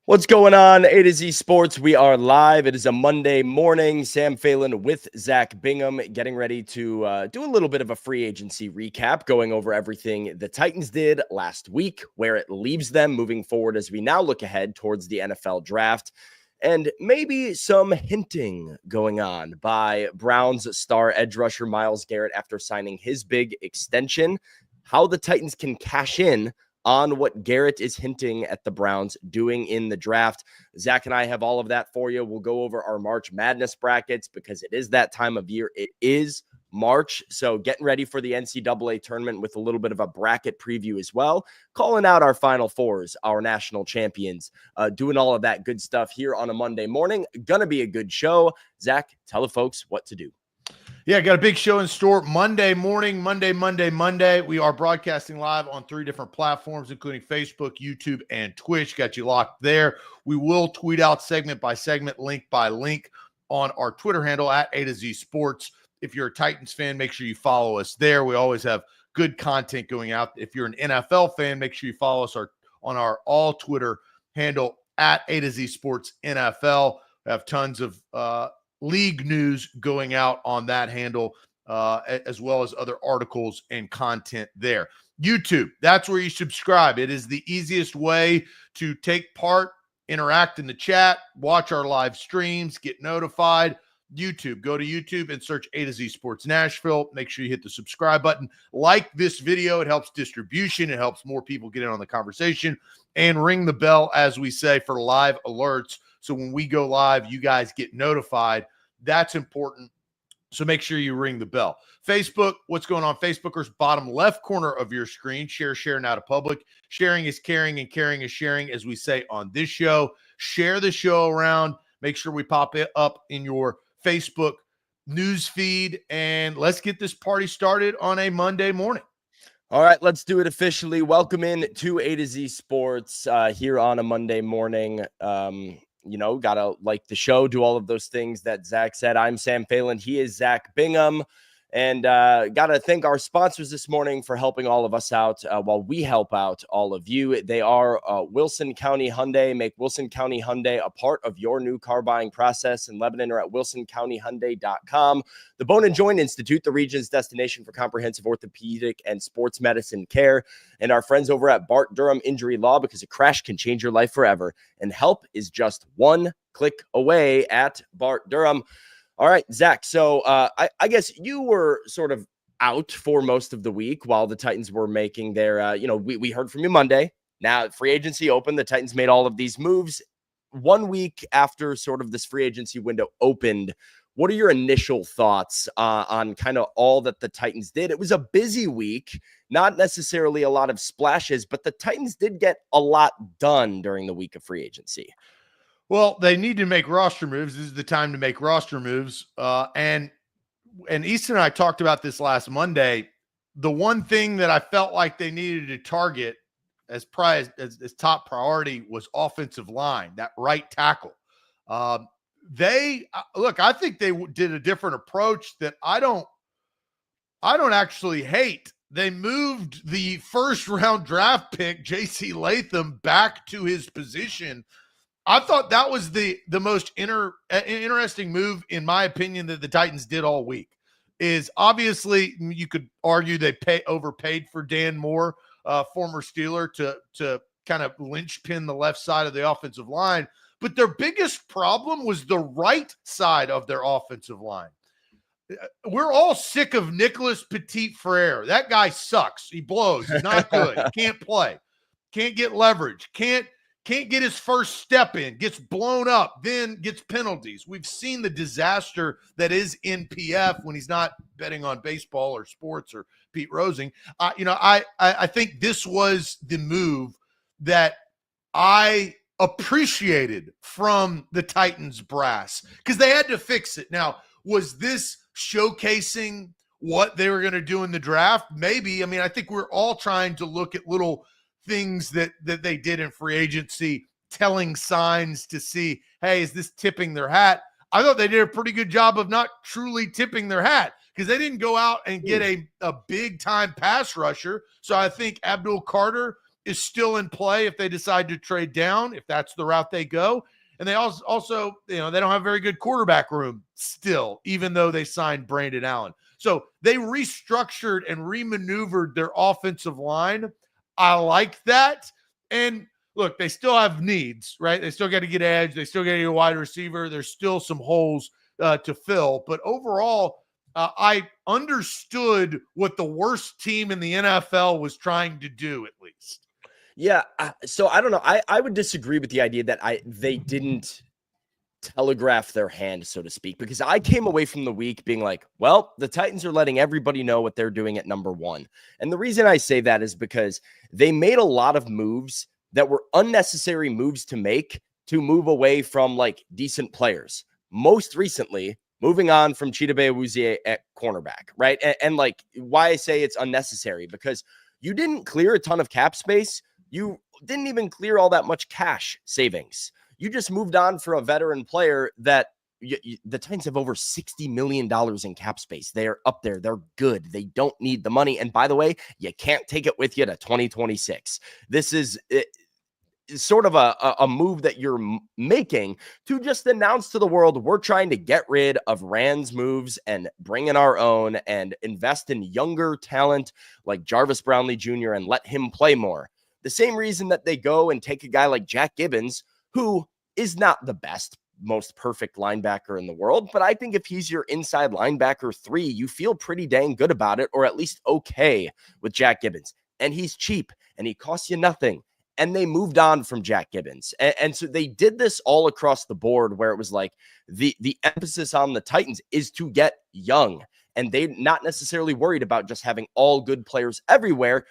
What's going on, A to Z Sports? We are live. It is a Monday morning. Sam Phelan with Zach Bingham getting ready to do a little bit of a free agency recap, going over everything the Titans did last week, where it leaves them moving forward as we now look ahead towards the NFL draft, and maybe some hinting going on by Browns star edge rusher Myles Garrett after signing his big extension, how the Titans can cash in on what Garrett is hinting at the Browns doing in the draft. Zach and I have all of that for you. We'll go over our March Madness brackets because it is that time of year. It is March, so getting ready for the NCAA tournament with a little bit of a bracket preview as well. Calling out our Final Fours, our national champions, doing all of that good stuff here on a Monday morning. Gonna be a good show. Zach, tell the folks what to do. Yeah, got a big show in store Monday morning, Monday. We are broadcasting live on 3 different platforms, including Facebook, YouTube, and Twitch. Got you locked there. We will tweet out segment by segment, link by link on our Twitter handle at A to Z Sports. If you're a Titans fan, make sure you follow us there. We always have good content going out. If you're an NFL fan, make sure you follow us on our all Twitter handle at A to Z Sports NFL. We have tons of league news going out on that handle, as well as other articles and content there. YouTube, that's where you subscribe. It is the easiest way to take part, interact in the chat, watch our live streams, get notified. YouTube, go to YouTube and search A to Z Sports Nashville. Make sure you hit the subscribe button. Like this video. It helps distribution. It helps more people get in on the conversation. And ring the bell, as we say, for live alerts. So when we go live, you guys get notified. That's important. So make sure you ring the bell. Facebook, what's going on? Facebookers, bottom left corner of your screen. Share now to public. Sharing is caring and caring is sharing, as we say on this show. Share the show around. Make sure we pop it up in your Facebook news feed. And let's get this party started on a Monday morning. All right, let's do it officially. Welcome in to A to Z Sports here on a Monday morning. Gotta like the show, do all of those things that Zach said. I'm Sam Phelan. He is Zach Bingham. And gotta thank our sponsors this morning for helping all of us out while we help out all of you. They are Wilson County Hyundai. Make Wilson County Hyundai a part of your new car buying process in Lebanon or at wilsoncountyhyundai.com. The Bone and Joint Institute, the region's destination for comprehensive orthopedic and sports medicine care. And our friends over at Bart Durham Injury Law, because a crash can change your life forever. And help is just one click away at Bart Durham. All right, Zach. So I guess you were sort of out for most of the week while the Titans were making their, we heard from you Monday. Now free agency open. The Titans made all of these moves 1 week after sort of this free agency window opened. What are your initial thoughts on kind of all that the Titans did? It was a busy week, not necessarily a lot of splashes, but the Titans did get a lot done during the week of free agency. Well, they need to make roster moves. This is the time to make roster moves. And Easton and I talked about this last Monday. The one thing that I felt like they needed to target as top priority was offensive line, that right tackle. I think they did a different approach that I don't actually hate. They moved the first round draft pick, J.C. Latham, back to his position. I thought that was the most interesting move, in my opinion, that the Titans did all week. Is obviously you could argue they overpaid for Dan Moore, former Steeler, to kind of linchpin the left side of the offensive line. But their biggest problem was the right side of their offensive line. We're all sick of Nicholas Petit-Frere. That guy sucks. He blows. He's not good. He can't play. Can't get leverage. Can't get his first step in, gets blown up, then gets penalties. We've seen the disaster that is NPF when he's not betting on baseball or sports or Pete Rosing. I think this was the move that I appreciated from the Titans brass because they had to fix it. Now, was this showcasing what they were going to do in the draft? Maybe. I mean, I think we're all trying to look at little things that they did in free agency, telling signs to see, hey, is this tipping their hat? I thought they did a pretty good job of not truly tipping their hat because they didn't go out and get a big-time pass rusher. So I think Abdul Carter is still in play if they decide to trade down, if that's the route they go. And they also, they don't have very good quarterback room still, even though they signed Brandon Allen. So they restructured and remaneuvered their offensive line. I like that. And look, they still have needs, right? They still got to get edge. They still got to get a wide receiver. There's still some holes to fill. But overall, I understood what the worst team in the NFL was trying to do, at least. Yeah. So I don't know. I would disagree with the idea that they didn't telegraph their hand, so to speak, because I came away from the week being like, well, the Titans are letting everybody know what they're doing at number one. And the reason I say that is because they made a lot of moves that were unnecessary moves to make to move away from like decent players. Most recently, moving on from Chidobe Awuzie at cornerback, right? And like why I say it's unnecessary, because you didn't clear a ton of cap space. You didn't even clear all that much cash savings. You just moved on for a veteran player that the Titans have over $60 million in cap space. They're up there. They're good. They don't need the money. And by the way, you can't take it with you to 2026. This is sort of a move that you're making to just announce to the world, we're trying to get rid of Rand's moves and bring in our own and invest in younger talent like Jarvis Brownlee Jr. and let him play more. The same reason that they go and take a guy like Jack Gibbons, who is not the best, most perfect linebacker in the world, but I think if he's your inside linebacker 3, you feel pretty dang good about it, or at least okay with Jack Gibbons. And he's cheap and he costs you nothing. And they moved on from Jack Gibbons. And so they did this all across the board, where it was like the emphasis on the Titans is to get young, and they're not necessarily worried about just having all good players everywhere,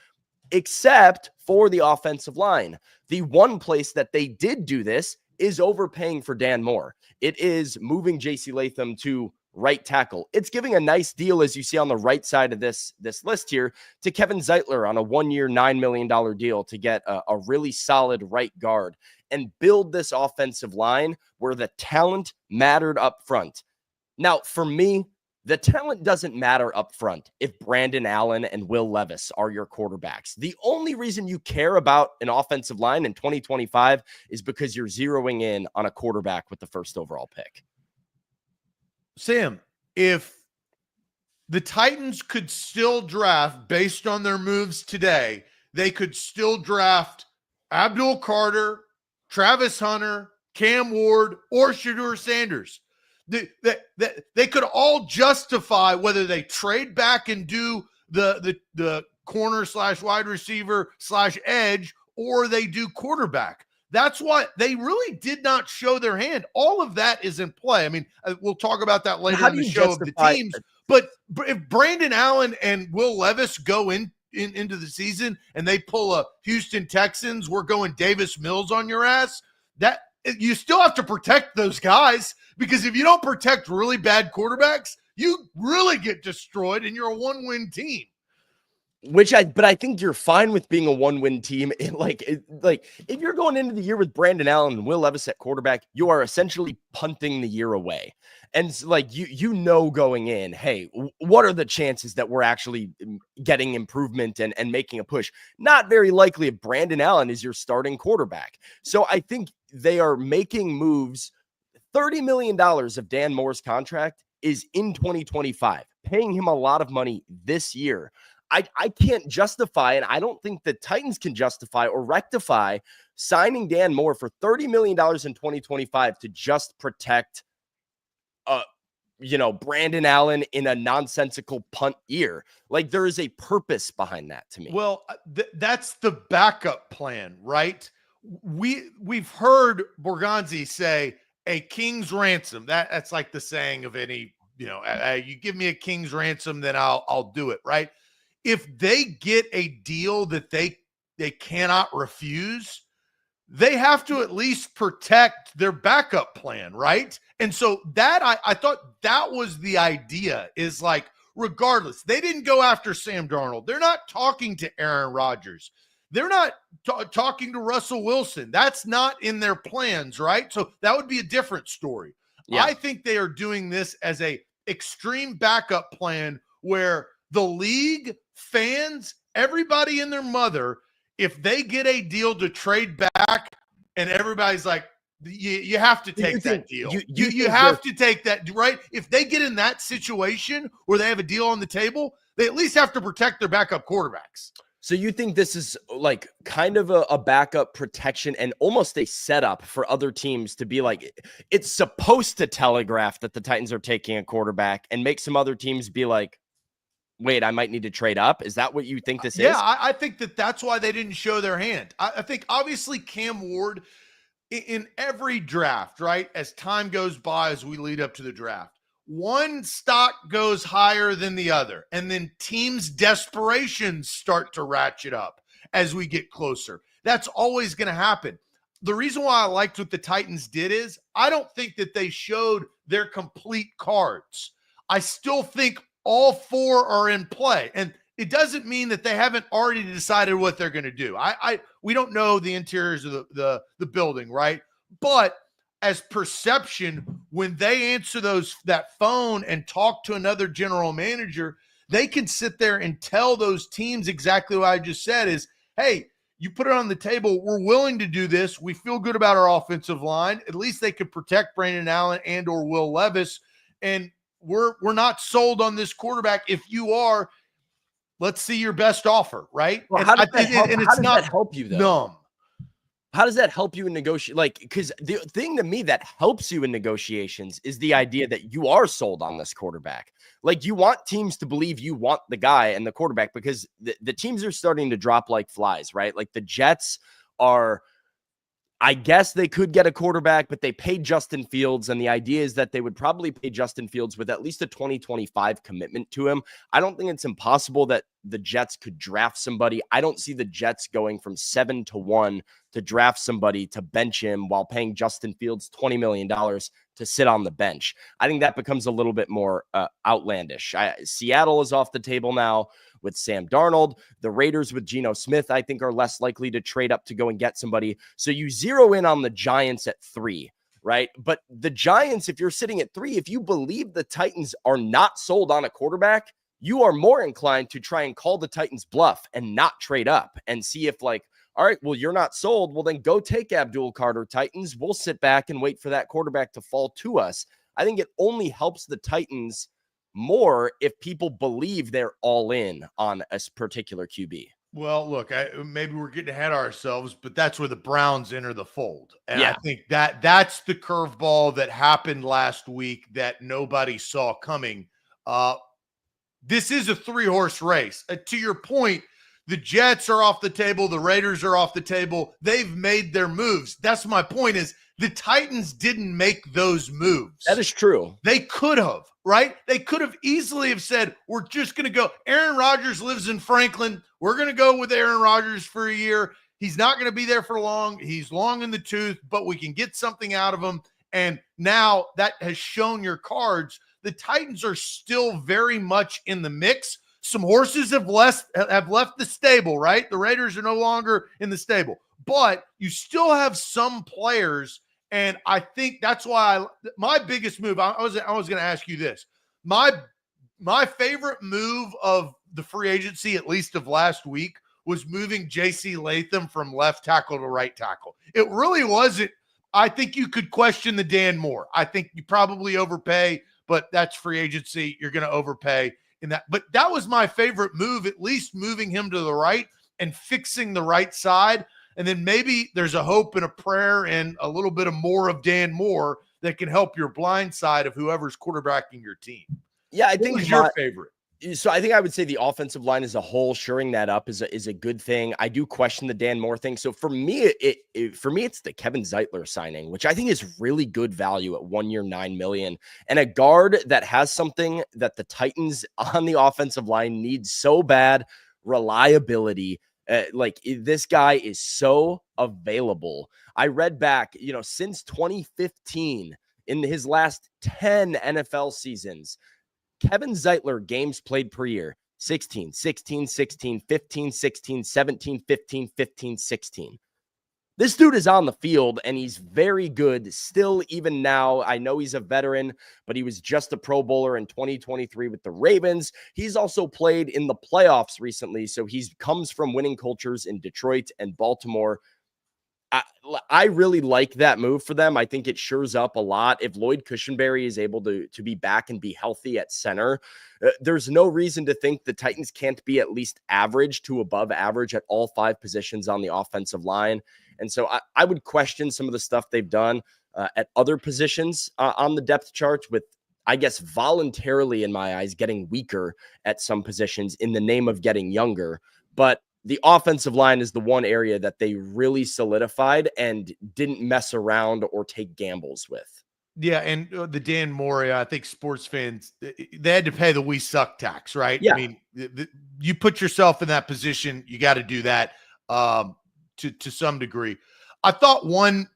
except for the offensive line. The one place that they did do this is overpaying for Dan Moore. It is moving JC Latham to right tackle. It's giving a nice deal, as you see on the right side of this list here, to Kevin Zeitler on a 1-year, $9 million deal to get a really solid right guard and build this offensive line where the talent mattered up front. Now, for me, the talent doesn't matter up front if Brandon Allen and Will Levis are your quarterbacks. The only reason you care about an offensive line in 2025 is because you're zeroing in on a quarterback with the first overall pick. Sam, if the Titans could still draft based on their moves today, they could still draft Abdul Carter, Travis Hunter, Cam Ward, or Shador Sanders. They could all justify whether they trade back and do the corner / wide receiver / edge, or they do quarterback. That's why they really did not show their hand. All of that is in play. I mean, we'll talk about that later in the show of the teams. But if Brandon Allen and Will Levis go into the season and they pull a Houston Texans, we're going Davis Mills on your ass, that you still have to protect those guys, because if you don't protect really bad quarterbacks, you really get destroyed and you're a 1-win team. But I think you're fine with being a 1-win team. Like if you're going into the year with Brandon Allen and Will Levis at quarterback, you are essentially punting the year away. And like you know going in, hey, what are the chances that we're actually getting improvement and making a push? Not very likely if Brandon Allen is your starting quarterback. So I think they are making moves. $30 million of Dan Moore's contract is in 2025, paying him a lot of money this year. I can't justify, and I don't think the Titans can justify or rectify signing Dan Moore for $30 million in 2025 to just protect, Brandon Allen in a nonsensical punt year. Like, there is a purpose behind that to me. Well, that's the backup plan, right? We've heard Borgonzi say a king's ransom. That's like the saying of any, you give me a king's ransom, then I'll do it, right? If they get a deal that they cannot refuse, they have to at least protect their backup plan, right? And so that I thought that was the idea, is like, regardless, they didn't go after Sam Darnold. They're not talking to Aaron Rodgers. They're not talking to Russell Wilson. That's not in their plans, right? So that would be a different story. Yeah. I think they are doing this as a extreme backup plan where the league, fans, everybody and their mother if they get a deal to trade back and everybody's like, you have to take that deal. You have to take that, right? If they get in that situation where they have a deal on the table, they at least have to protect their backup quarterbacks. So you think this is like kind of a backup protection and almost a setup for other teams to be like, it's supposed to telegraph that the Titans are taking a quarterback and make some other teams be like, wait, I might need to trade up. Is that what you think this is? Yeah, I think that's why they didn't show their hand. I think obviously Cam Ward in every draft, right? As time goes by, as we lead up to the draft, one stock goes higher than the other. And then teams' desperations start to ratchet up as we get closer. That's always going to happen. The reason why I liked what the Titans did is I don't think that they showed their complete cards. I still think all four are in play. And it doesn't mean that they haven't already decided what they're going to do. We don't know the interiors of the building, right? But as perception, when they answer that phone and talk to another general manager, they can sit there and tell those teams exactly what I just said is, hey, you put it on the table. We're willing to do this. We feel good about our offensive line. At least they could protect Brandon Allen and or Will Levis. And we're not sold on this quarterback. If you are, let's see your best offer, right? Well, how does that help you, though? Numb. How does that help you in negotiation? Like, because the thing to me that helps you in negotiations is the idea that you are sold on this quarterback. Like, you want teams to believe you want the guy and the quarterback because the teams are starting to drop like flies, right? Like the Jets are, I guess they could get a quarterback, but they paid Justin Fields. And the idea is that they would probably pay Justin Fields with at least a 2025 commitment to him. I don't think it's impossible that the Jets could draft somebody. I don't see the Jets going from 7-1 to draft somebody to bench him while paying Justin Fields $20 million to sit on the bench. I think that becomes a little bit more outlandish. Seattle is off the table now with Sam Darnold. The Raiders with Geno Smith, I think, are less likely to trade up to go and get somebody. So you zero in on the Giants at 3, right? But the Giants, if you're sitting at 3, if you believe the Titans are not sold on a quarterback, you are more inclined to try and call the Titans bluff and not trade up and see if like, all right, well, you're not sold. Well, then go take Abdul Carter, Titans. We'll sit back and wait for that quarterback to fall to us. I think it only helps the Titans more if people believe they're all in on a particular QB. Well, look, maybe we're getting ahead of ourselves, but that's where the Browns enter the fold. And yeah. I think that's the curveball that happened last week that nobody saw coming. This is a 3-horse race. To your point, the Jets are off the table. The Raiders are off the table. They've made their moves. That's my point is the Titans didn't make those moves. That is true. They could have, right? They could have easily have said, we're just going to go. Aaron Rodgers lives in Franklin. We're going to go with Aaron Rodgers for a year. He's not going to be there for long. He's long in the tooth, but we can get something out of him. And now that has shown your cards. The Titans are still very much in the mix. Some horses have left the stable, right? The Raiders are no longer in the stable, but you still have some players, and I think that's why my biggest move. I was going to ask you this. My favorite move of the free agency, at least of last week, was moving J.C. Latham from left tackle to right tackle. It really wasn't. I think you could question the Dan Moore. I think you probably overpay, but that's free agency. You're going to overpay. But that was my favorite move, at least moving him to the right and fixing the right side. And then maybe there's a hope and a prayer and a little bit of more of Dan Moore that can help your blind side of whoever's quarterbacking your team. Yeah, I think what was your favorite? So I think I would say the offensive line as a whole, shoring that up is a good thing. I do question the Dan Moore thing. So for me, it's the Kevin Zeitler signing, which I think is really good value at 1 year, $9 million, and a guard that has something that the Titans on the offensive line need so bad: reliability. This guy is so available. I read back, since 2015, in his last 10 NFL seasons, Kevin Zeitler games played per year, 16, 16, 16, 15, 16, 17, 15, 15, 16. This dude is on the field and he's very good still, even now. I know he's a veteran, but he was just a Pro Bowler in 2023 with the Ravens. He's also played in the playoffs recently. So he comes from winning cultures in Detroit and Baltimore. I really like that move for them. I think it shores up a lot. If Lloyd Cushenberry is able to be back and be healthy at center, there's no reason to think the Titans can't be at least average to above average at all 5 positions on the offensive line. And so I would question some of the stuff they've done at other positions on the depth chart with, I guess, voluntarily, in my eyes, getting weaker at some positions in the name of getting younger. But the offensive line is the one area that they really solidified and didn't mess around or take gambles with. Yeah, and the Dan Moore, I think sports fans, they had to pay the "we suck" tax, right? Yeah. I mean, you put yourself in that position, you got to do that to some degree. I thought one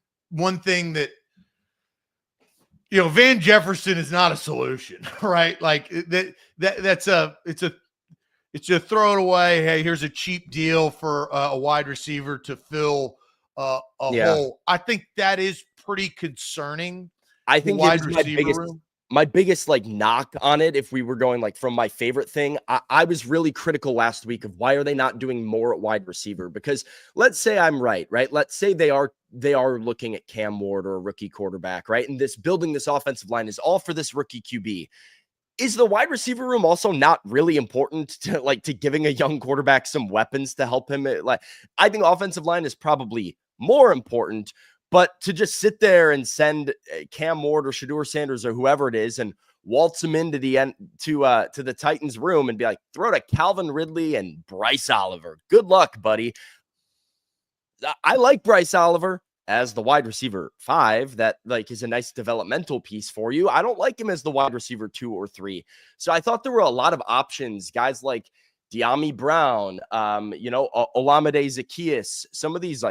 thing that, Van Jefferson is not a solution, right? Like it's a throw it away. Hey, here's a cheap deal for a wide receiver to fill a hole. I think that is pretty concerning. I think wide it is receiver my biggest like knock on it. If we were going like from my favorite thing, I was really critical last week of why are they not doing more at wide receiver? Because let's say I'm right? Let's say they are looking at Cam Ward or a rookie quarterback, right? And building this offensive line is all for this rookie QB. Is the wide receiver room also not really important to giving a young quarterback some weapons to help him? I think offensive line is probably more important, but to just sit there and send Cam Ward or Shador Sanders or whoever it is and waltz him into the end to the Titans room and be like, throw to Calvin Ridley and Bryce Oliver. Good luck, buddy. I like Bryce Oliver as the wide receiver 5, that is a nice developmental piece for you. I don't like him as the wide receiver 2 or 3. So I thought there were a lot of options, guys like De'Ami Brown, Olamide Zaccheaus, some of these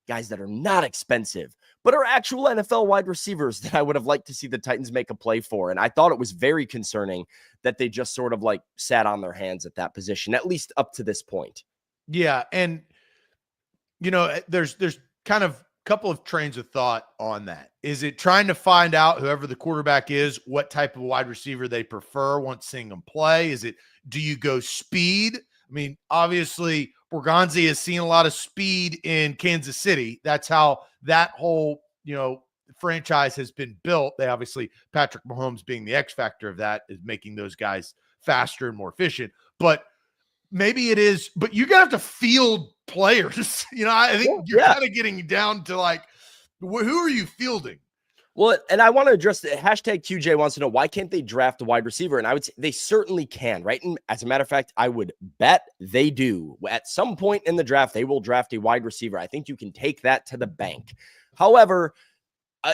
guys that are not expensive, but are actual NFL wide receivers that I would have liked to see the Titans make a play for. And I thought it was very concerning that they just sort of sat on their hands at that position, at least up to this point. Yeah. And, there's kind of couple of trains of thought on that. Is it trying to find out, whoever the quarterback is, what type of wide receiver they prefer once seeing them play? Do you go speed? I mean, obviously Borgonzi has seen a lot of speed in Kansas City. That's how that whole, franchise has been built. They obviously, Patrick Mahomes being the X factor of that, is making those guys faster and more efficient. But maybe it is, but you're going to have to field players. I think you're kind of getting down to who are you fielding? Well, and I want to address the hashtag QJ wants to know, why can't they draft a wide receiver? And I would say they certainly can, right? And as a matter of fact, I would bet they do. At some point in the draft, they will draft a wide receiver. I think you can take that to the bank. However,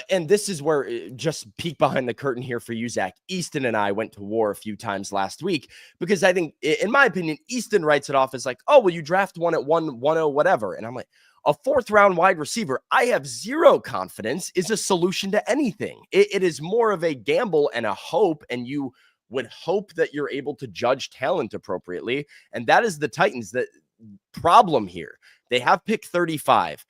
and this is where, just peek behind the curtain here for you, Zach, Easton and I went to war a few times last week because I think, in my opinion, Easton writes it off as oh, well, you draft one at 110, whatever. And I'm like, a 4th round wide receiver, I have zero confidence is a solution to anything. It is more of a gamble and a hope, and you would hope that you're able to judge talent appropriately. And that is the Titans' the problem here. They have pick 35.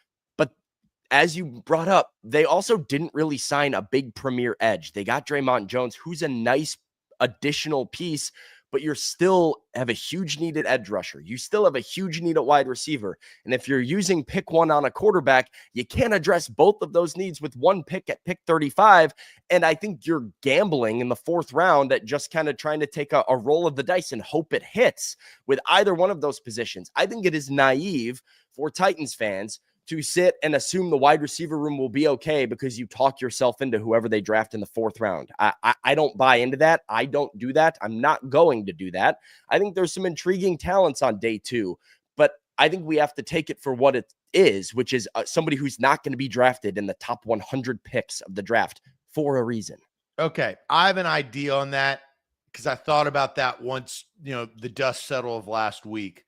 As you brought up, they also didn't really sign a big premier edge. They got Draymond Jones, who's a nice additional piece, but you're still have a huge need at edge rusher. You still have a huge need at wide receiver. And if you're using pick 1 on a quarterback, you can't address both of those needs with one pick at pick 35. And I think you're gambling in the 4th round at just kind of trying to take a roll of the dice and hope it hits with either one of those positions. I think it is naive for Titans fans to sit and assume the wide receiver room will be okay because you talk yourself into whoever they draft in the 4th round. I don't buy into that. I don't do that. I'm not going to do that. I think there's some intriguing talents on day 2, but I think we have to take it for what it is, which is somebody who's not going to be drafted in the top 100 picks of the draft for a reason. Okay. I have an idea on that because I thought about that once, the dust settled of last week.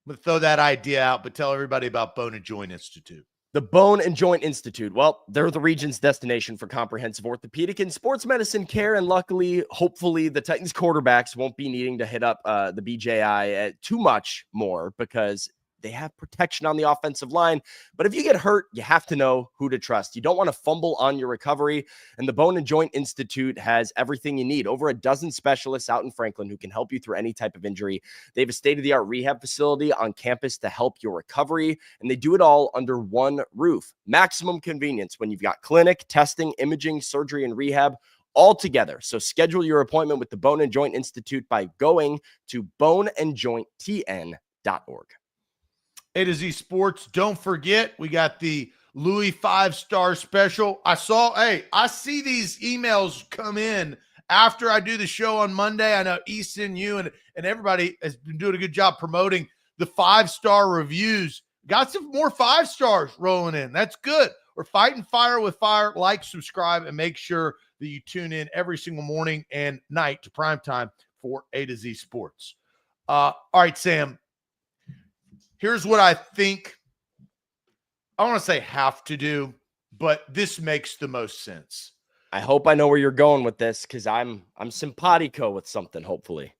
I'm going to throw that idea out, but tell everybody about Bone and Joint Institute. The Bone and Joint Institute. Well, they're the region's destination for comprehensive orthopedic and sports medicine care. And luckily, hopefully, the Titans quarterbacks won't be needing to hit up the BJI too much more because They have protection on the offensive line. But if you get hurt, you have to know who to trust. You don't want to fumble on your recovery. And the Bone and Joint Institute has everything you need. Over a dozen specialists out in Franklin who can help you through any type of injury. They have a state-of-the-art rehab facility on campus to help your recovery. And they do it all under one roof. Maximum convenience when you've got clinic, testing, imaging, surgery, and rehab all together. So schedule your appointment with the Bone and Joint Institute by going to boneandjointtn.org. A to Z Sports. Don't forget, we got the Louis 5-star special. I see these emails come in after I do the show on Monday. I know Easton, you, and everybody has been doing a good job promoting the 5-star reviews. Got some more 5 stars rolling in. That's good. We're fighting fire with fire. Like, subscribe, and make sure that you tune in every single morning and night to primetime for A to Z Sports. All right, Sam. Here's what I think. I want to say have to do, but this makes the most sense. I hope I know where you're going with this because I'm simpatico with something, hopefully.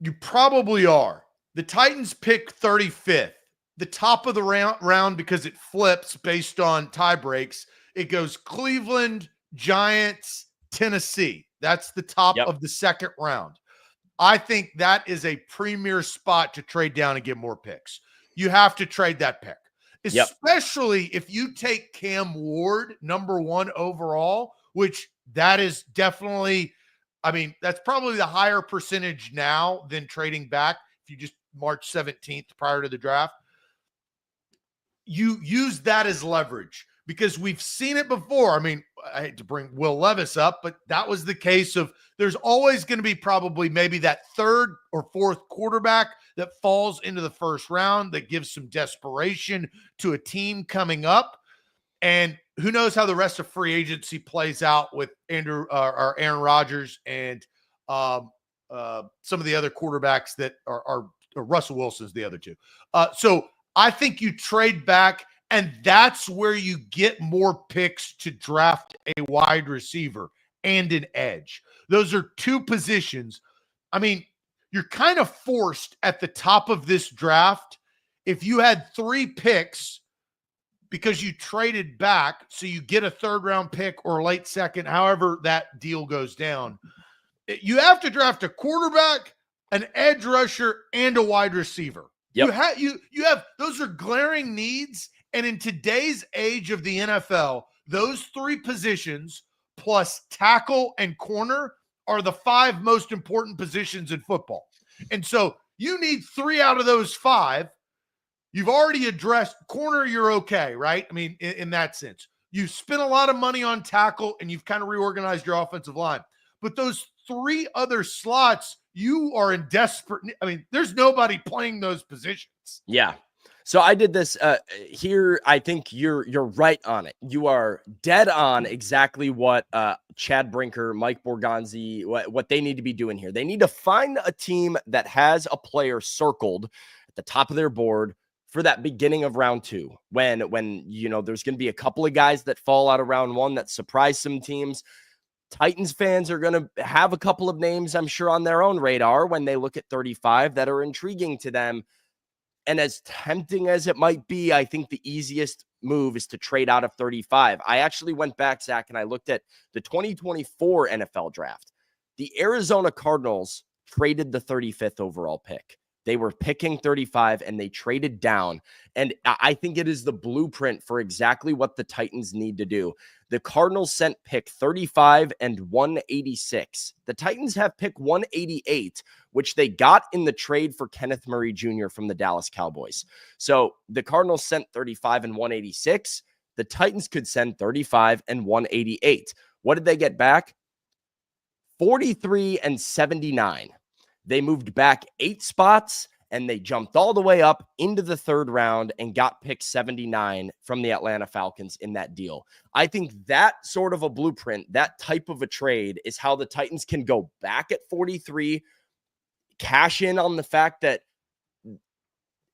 You probably are. The Titans pick 35th. The top of the round because it flips based on tie breaks. It goes Cleveland, Giants, Tennessee. That's the top of the second round. I think that is a premier spot to trade down and get more picks. You have to trade that pick, especially if you take Cam Ward, number 1 overall, which that is definitely, that's probably the higher percentage now than trading back. If you just March 17th prior to the draft, you use that as leverage because we've seen it before. I hate to bring Will Levis up, but that was the case of there's always going to be probably maybe that 3rd or 4th quarterback that falls into the first round that gives some desperation to a team coming up. And who knows how the rest of free agency plays out with Aaron Rodgers and some of the other quarterbacks that are Russell Wilson's the other two. So I think you trade back, and that's where you get more picks to draft a wide receiver and an edge. Those are 2 positions. You're kind of forced at the top of this draft. If you had 3 picks because you traded back, so you get a 3rd-round pick or late second, however that deal goes down, you have to draft a quarterback, an edge rusher, and a wide receiver. Yep. You have those are glaring needs, and in today's age of the NFL, those 3 positions plus tackle and corner are the 5 most important positions in football. And so you need 3 out of those 5. You've already addressed corner, you're okay, right? In that sense. You've spent a lot of money on tackle and you've kind of reorganized your offensive line. But those 3 other slots, you are in desperate. There's nobody playing those positions. Yeah. So I did this here. I think you're right on it. You are dead on exactly what Chad Brinker, Mike Borgonzi, what they need to be doing here. They need to find a team that has a player circled at the top of their board for that beginning of round 2, when there's going to be a couple of guys that fall out of round 1 that surprise some teams. Titans fans are going to have a couple of names, I'm sure, on their own radar when they look at 35 that are intriguing to them. And as tempting as it might be, I think the easiest move is to trade out of 35. I actually went back, Zach, and I looked at the 2024 NFL draft. The Arizona Cardinals traded the 35th overall pick. They were picking 35 and they traded down. And I think it is the blueprint for exactly what the Titans need to do. The Cardinals sent pick 35 and 186. The Titans have pick 188, which they got in the trade for Kenneth Murray Jr. from the Dallas Cowboys. So the Cardinals sent 35 and 186. The Titans could send 35 and 188. What did they get back? 43 and 79. They moved back 8 spots and they jumped all the way up into the 3rd round and got pick 79 from the Atlanta Falcons in that deal. I think that sort of a blueprint, that type of a trade, is how the Titans can go back at 43, cash in on the fact that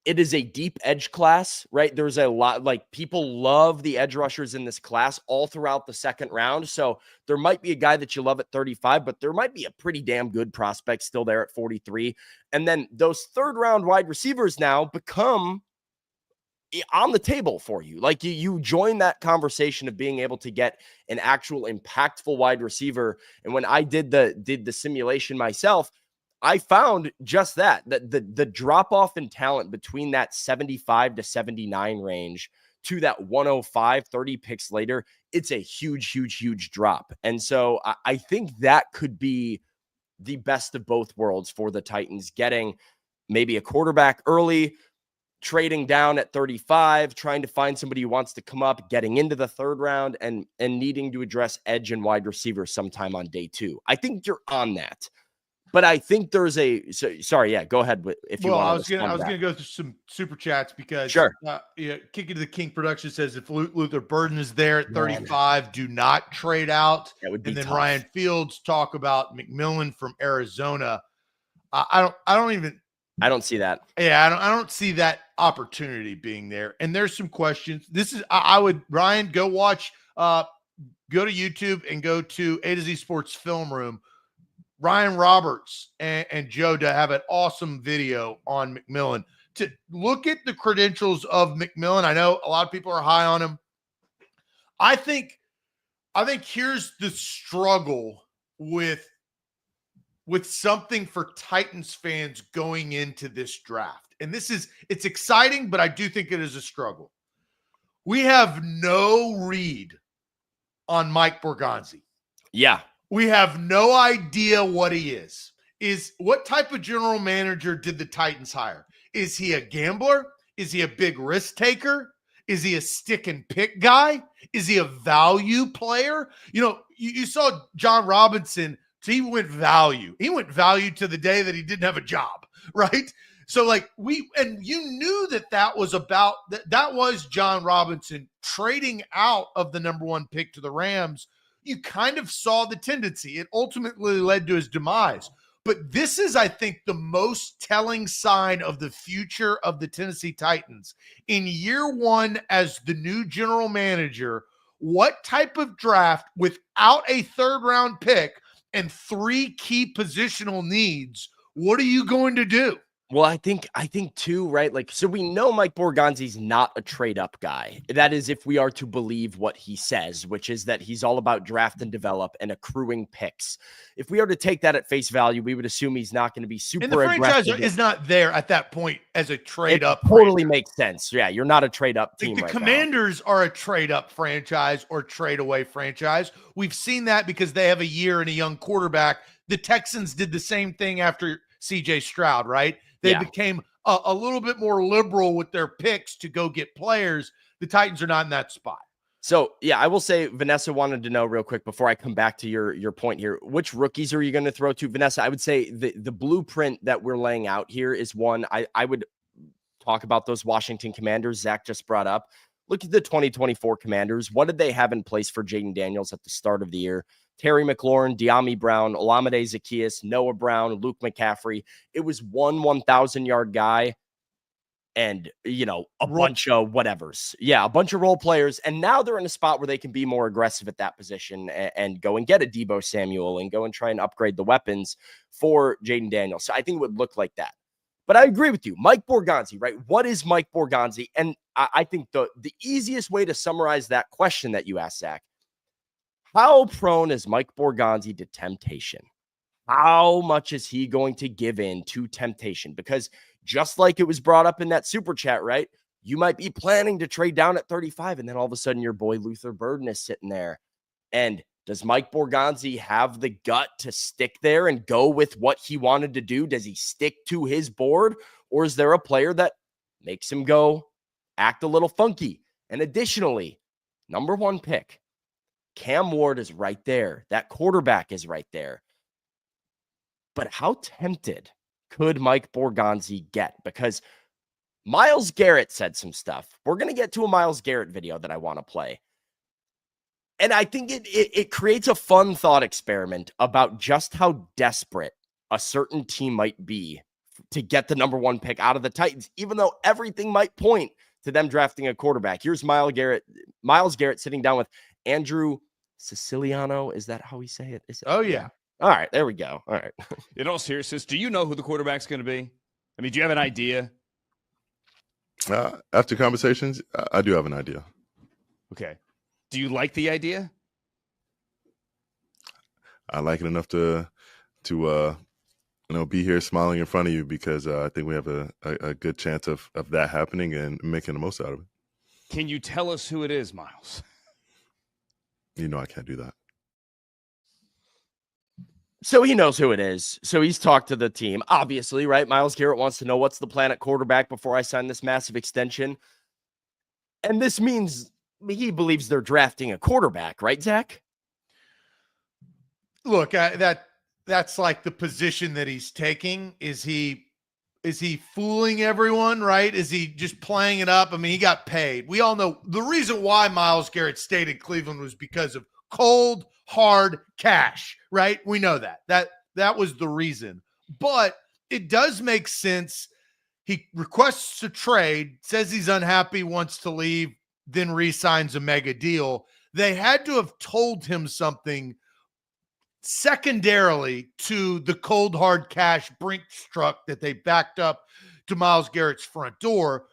it is a deep edge class, right? There's a lot, like, people love the edge rushers in this class all throughout the 2nd round. So there might be a guy that you love at 35, but there might be a pretty damn good prospect still there at 43. And then those 3rd round wide receivers now become on the table for you. Like you join that conversation of being able to get an actual impactful wide receiver. And when I did the simulation myself, I found just that the drop off in talent between that 75 to 79 range to that 105, 30 picks later, it's a huge drop. And so I think that could be the best of both worlds for the Titans, getting maybe a quarterback early, trading down at 35, trying to find somebody who wants to come up, getting into the third round, and needing to address edge and wide receiver sometime on day 2. I think you're on that. But I think there's sorry, yeah, go ahead if you want to. I was gonna go through some super chats because sure. Kick It to the King Production says if Luther Burden is there at 35, do not trade out. That would be and then tough. Ryan Fields talk about McMillan from Arizona. I don't see that. Yeah, I don't see that opportunity being there. And there's some questions. I would, Ryan, go watch, go to YouTube and go to A to Z Sports Film Room. Ryan Roberts and Joe to have an awesome video on McMillan to look at the credentials of McMillan. I know a lot of people are high on him. I think here's the struggle with something for Titans fans going into this draft. And it's exciting, but I do think it is a struggle. We have no read on Mike Borgonzi. Yeah. We have no idea what he is. What type of general manager did the Titans hire? Is he a gambler? Is he a big risk taker? Is he a stick and pick guy? Is he a value player? You saw John Robinson. So he went value. He went value to the day that he didn't have a job, right? So you knew that was about that was John Robinson trading out of the number 1 pick to the Rams. You kind of saw the tendency. It ultimately led to his demise. But this is, I think, the most telling sign of the future of the Tennessee Titans. In year 1 as the new general manager, what type of draft without a third-round pick and 3 key positional needs, what are you going to do? Well, I think too, right? So we know Mike Borgonzi's not a trade up guy. That is, if we are to believe what he says, which is that he's all about draft and develop and accruing picks. If we are to take that at face value, we would assume he's not going to be super aggressive. And the franchise is not there at that point as a trade up. Totally makes sense. Yeah, you're not a trade up team. The Commanders are a trade up franchise or trade away franchise. We've seen that because they have a year and a young quarterback. The Texans did the same thing after CJ Stroud, right? They became a little bit more liberal with their picks to go get players. The Titans are not in that spot. So, yeah, I will say Vanessa wanted to know real quick before I come back to your point here. Which rookies are you going to throw to? Vanessa, I would say the blueprint that we're laying out here is one. I would talk about those Washington Commanders Zach just brought up. Look at the 2024 Commanders. What did they have in place for Jaden Daniels at the start of the year? Terry McLaurin, De'Ami Brown, Olamide Zaccheaus, Noah Brown, Luke McCaffrey. It was one 1,000-yard guy and, bunch of whatevers. Yeah, a bunch of role players. And now they're in a spot where they can be more aggressive at that position and go and get a Deebo Samuel and go and try and upgrade the weapons for Jaden Daniels. So I think it would look like that. But I agree with you. Mike Borgonzi, right? What is Mike Borgonzi? And I think the easiest way to summarize that question that you asked, Zach, how prone is Mike Borgonzi to temptation? How much is he going to give in to temptation? Because just like it was brought up in that super chat, right? You might be planning to trade down at 35, and then all of a sudden your boy Luther Burden is sitting there. And does Mike Borgonzi have the gut to stick there and go with what he wanted to do? Does he stick to his board? Or is there a player that makes him go act a little funky? And additionally, number 1 pick, Cam Ward is right there. That quarterback is right there. But how tempted could Mike Borgonzi get? Because Myles Garrett said some stuff. We're going to get to a Myles Garrett video that I want to play. And I think it creates a fun thought experiment about just how desperate a certain team might be to get the number 1 pick out of the Titans, even though everything might point to them drafting a quarterback. Here's Myles Garrett sitting down with Andrew Siciliano. Is that how we say it? Oh, yeah. All right, there we go. All right. In all seriousness, do you know who the quarterback's going to be? I mean, do you have an idea? After conversations, I do have an idea. Okay. Do you like the idea? I like it enough to be here smiling in front of you because I think we have a good chance of that happening and making the most out of it. Can you tell us who it is, Myles? I can't do that. So he knows who it is. So he's talked to the team. Obviously, right? Myles Garrett wants to know what's the plan at quarterback before I sign this massive extension. And this means he believes they're drafting a quarterback, right, Zach? Look, that's like the position that he's taking. Is he fooling everyone, right? Is he just playing it up? I mean, he got paid. We all know the reason why Myles Garrett stayed in Cleveland was because of cold, hard cash, right? We know that was the reason. But it does make sense. He requests a trade, says he's unhappy, wants to leave, then re-signs a mega deal. They had to have told him something secondarily to the cold hard cash Brinks truck that they backed up to Myles Garrett's front door.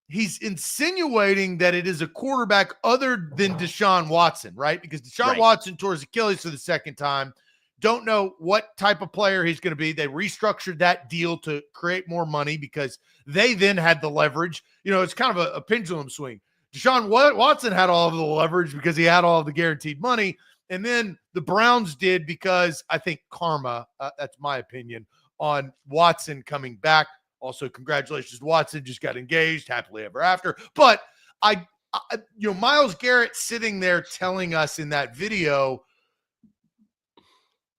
He's insinuating that it is a quarterback other than Deshaun Watson, right? Because Deshaun Watson tore his Achilles for the second time. Don't know what type of player he's going to be. They restructured that deal to create more money because they then had the leverage. It's kind of a pendulum swing. Deshaun Watson had all of the leverage because he had all of the guaranteed money. And then the Browns did because I think karma, that's my opinion, on Watson coming back. Also, congratulations, Watson just got engaged, happily ever after. But Myles Garrett sitting there telling us in that video,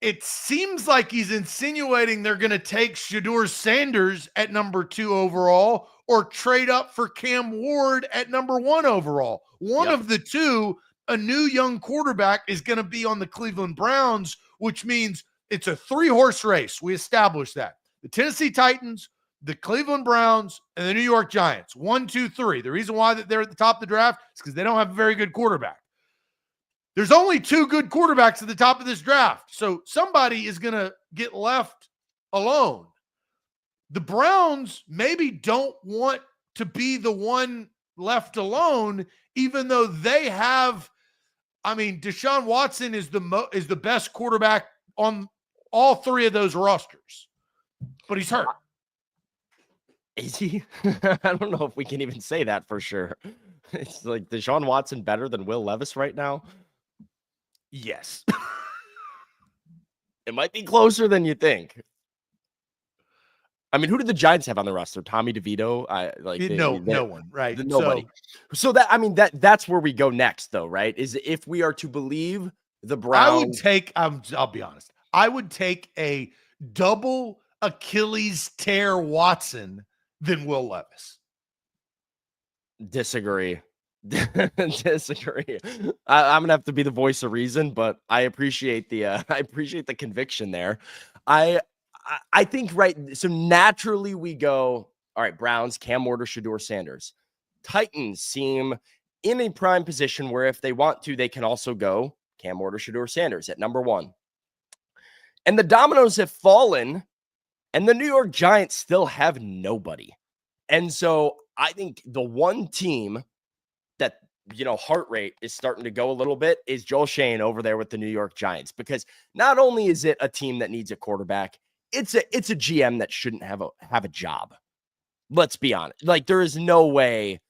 it seems like he's insinuating they're going to take Shador Sanders at number 2 overall or trade up for Cam Ward at number 1 overall. One of the two, a new young quarterback, is going to be on the Cleveland Browns, which means it's a 3-horse race. We established that. The Tennessee Titans, the Cleveland Browns, and the New York Giants. 1, 2, 3. The reason why they're at the top of the draft is because they don't have a very good quarterback. There's only 2 good quarterbacks at the top of this draft. So somebody is going to get left alone. The Browns maybe don't want to be the one left alone, even though they have, Deshaun Watson is the best quarterback on all 3 of those rosters, but he's hurt. Is he? I don't know if we can even say that for sure. It's like Deshaun Watson better than Will Levis right now. Yes. It might be closer than you think. Who did the Giants have on the roster? Tommy DeVito? No one, right? Nobody. So that's where we go next, though, right? Is if we are to believe the Browns. I'll be honest. I would take a double Achilles tear Watson than Will Levis. Disagree. Disagree. I'm gonna have to be the voice of reason, but I appreciate the conviction there. I think, right, so naturally we go, all right, Browns, Cam Ward or Shador Sanders. Titans seem in a prime position where if they want to, they can also go Cam Ward or Shador Sanders at number 1. And the dominoes have fallen, and the New York Giants still have nobody. And so I think the one team that, heart rate is starting to go a little bit is Joel Shane over there with the New York Giants, because not only is it a team that needs a quarterback, it's a GM that shouldn't have a job. Let's be honest. Like, there is no way.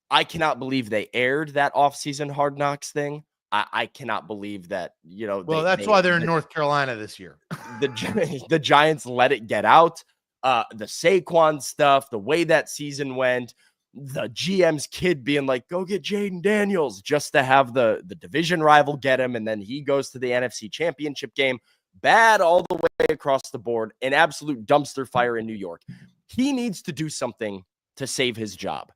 I cannot believe they aired that offseason Hard Knocks thing. I cannot believe that, Well, that's why they're in North Carolina this year. The Giants let it get out. The Saquon stuff, the way that season went, the GM's kid being like, go get Jaden Daniels just to have the division rival get him. And then he goes to the NFC Championship game. Bad all the way across the board, an absolute dumpster fire in New York. He needs to do something to save his job.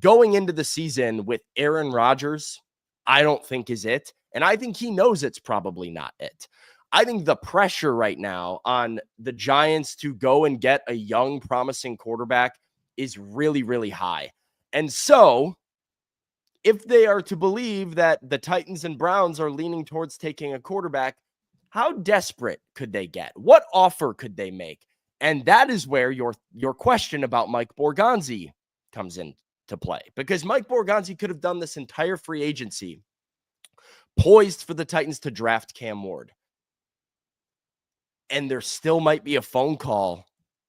Going into the season with Aaron Rodgers, I don't think is it. And I think he knows it's probably not it. I think the pressure right now on the Giants to go and get a young, promising quarterback is really, really high. And so if they are to believe that the Titans and Browns are leaning towards taking a quarterback, how desperate could they get? What offer could they make? And that is where your question about Mike Borgonzi comes into play, because Mike Borgonzi could have done this entire free agency poised for the Titans to draft Cam Ward. And there still might be a phone call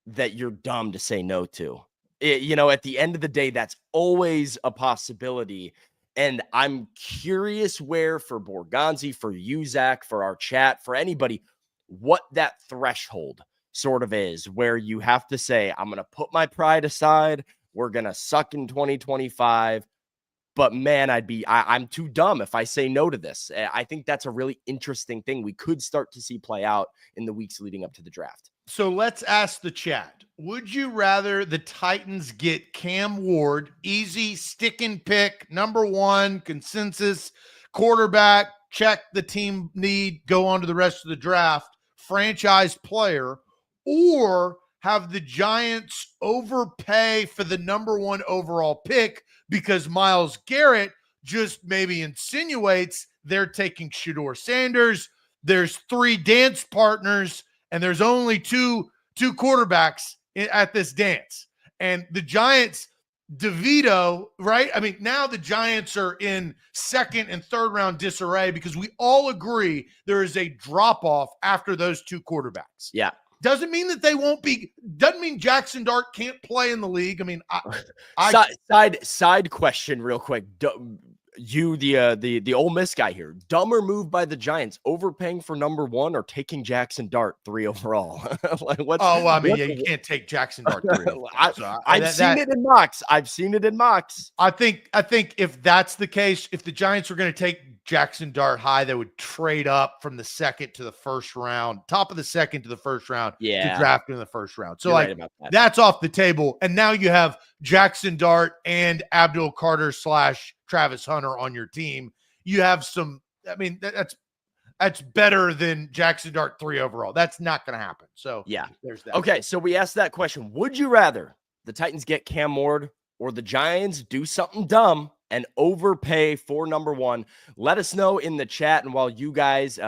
that you're dumb to say no to. At the end of the day, that's always a possibility. And I'm curious where, for Borgonzi, for you, Zach, for our chat, for anybody, what that threshold sort of is, where you have to say, I'm going to put my pride aside. We're going to suck in 2025. But man, I'm too dumb if I say no to this. I think that's a really interesting thing we could start to see play out in the weeks leading up to the draft. So let's ask the chat. Would you rather the Titans get Cam Ward, easy stick and pick, number one, consensus, quarterback, check the team need, go on to the rest of the draft, franchise player, or have the Giants overpay for the number one overall pick because Myles Garrett just maybe insinuates they're taking Shador Sanders, there's 3 dance partners, and there's only two quarterbacks at this dance. And the Giants, DeVito, right? I mean, now the Giants are in second and third round disarray because we all agree there is a drop-off after those 2 quarterbacks. Yeah. Doesn't mean that they won't be, doesn't mean Jackson Dart can't play in the league. I mean, side question real quick. The Ole Miss guy here, dumber move by the Giants, overpaying for number one or taking Jackson Dart 3 overall? You can't take Jackson Dart 3. I've seen it in mocks. I've seen it in mocks. I think if that's the case, if the Giants were going to take Jackson Dart high, they would trade up from the second to the first round, top of the second to the first round, to draft in the first round. So You're right that's off the table. And now you have Jackson Dart and Abdul Carter / Travis Hunter on your team. You have some, I mean, that's better than Jackson Dart 3 overall. That's not going to happen. So yeah, there's that. Okay. So we asked that question. Would you rather the Titans get Cam Ward or the Giants do something dumb and overpay for number one? Let us know in the chat. And while you guys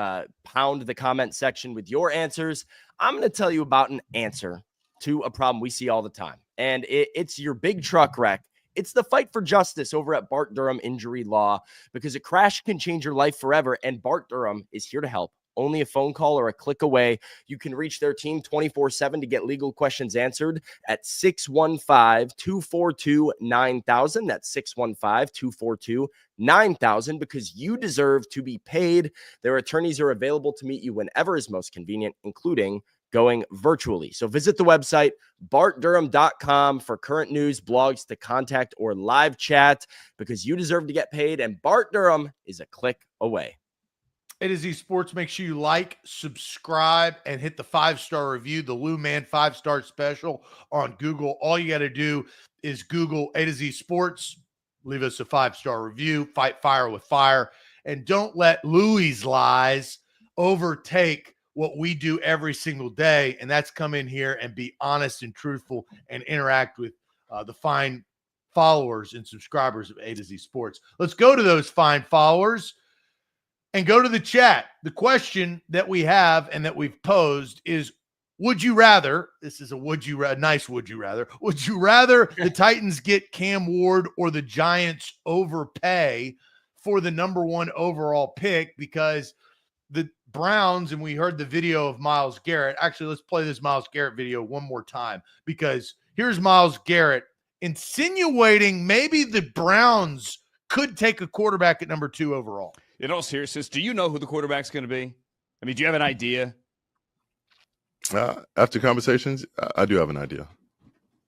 pound the comment section with your answers, I'm going to tell you about an answer to a problem we see all the time. And it's your big truck wreck. It's the fight for justice over at Bart Durham Injury Law, because a crash can change your life forever. And Bart Durham is here to help. Only a phone call or a click away. You can reach their team 24/7 to get legal questions answered at 615-242-9000. That's 615-242-9000, because you deserve to be paid. Their attorneys are available to meet you whenever is most convenient, including going virtually. So visit the website, bartdurham.com, for current news, blogs to contact, or live chat, because you deserve to get paid, and Bart Durham is a click away. A to Z Sports. Make sure you like, subscribe, and hit the 5-star review, the Lou Man 5-star special on Google. All you got to do is Google A to Z Sports, leave us a 5-star review, fight fire with fire, and don't let Louie's lies overtake what we do every single day, and that's come in here and be honest and truthful and interact with the fine followers and subscribers of A to Z Sports. Let's go to those fine followers and go to the chat. The question that we have and that we've posed is, would you rather, this is a nice would you rather the Titans get Cam Ward or the Giants overpay for the number one overall pick? Because the Browns, and we heard the video of Myles Garrett. Actually, let's play this Myles Garrett video one more time, because here's Myles Garrett insinuating maybe the Browns could take a quarterback at number 2 overall. In all seriousness, do you know who the quarterback's going to be? I mean, do you have an idea? After conversations, I do have an idea.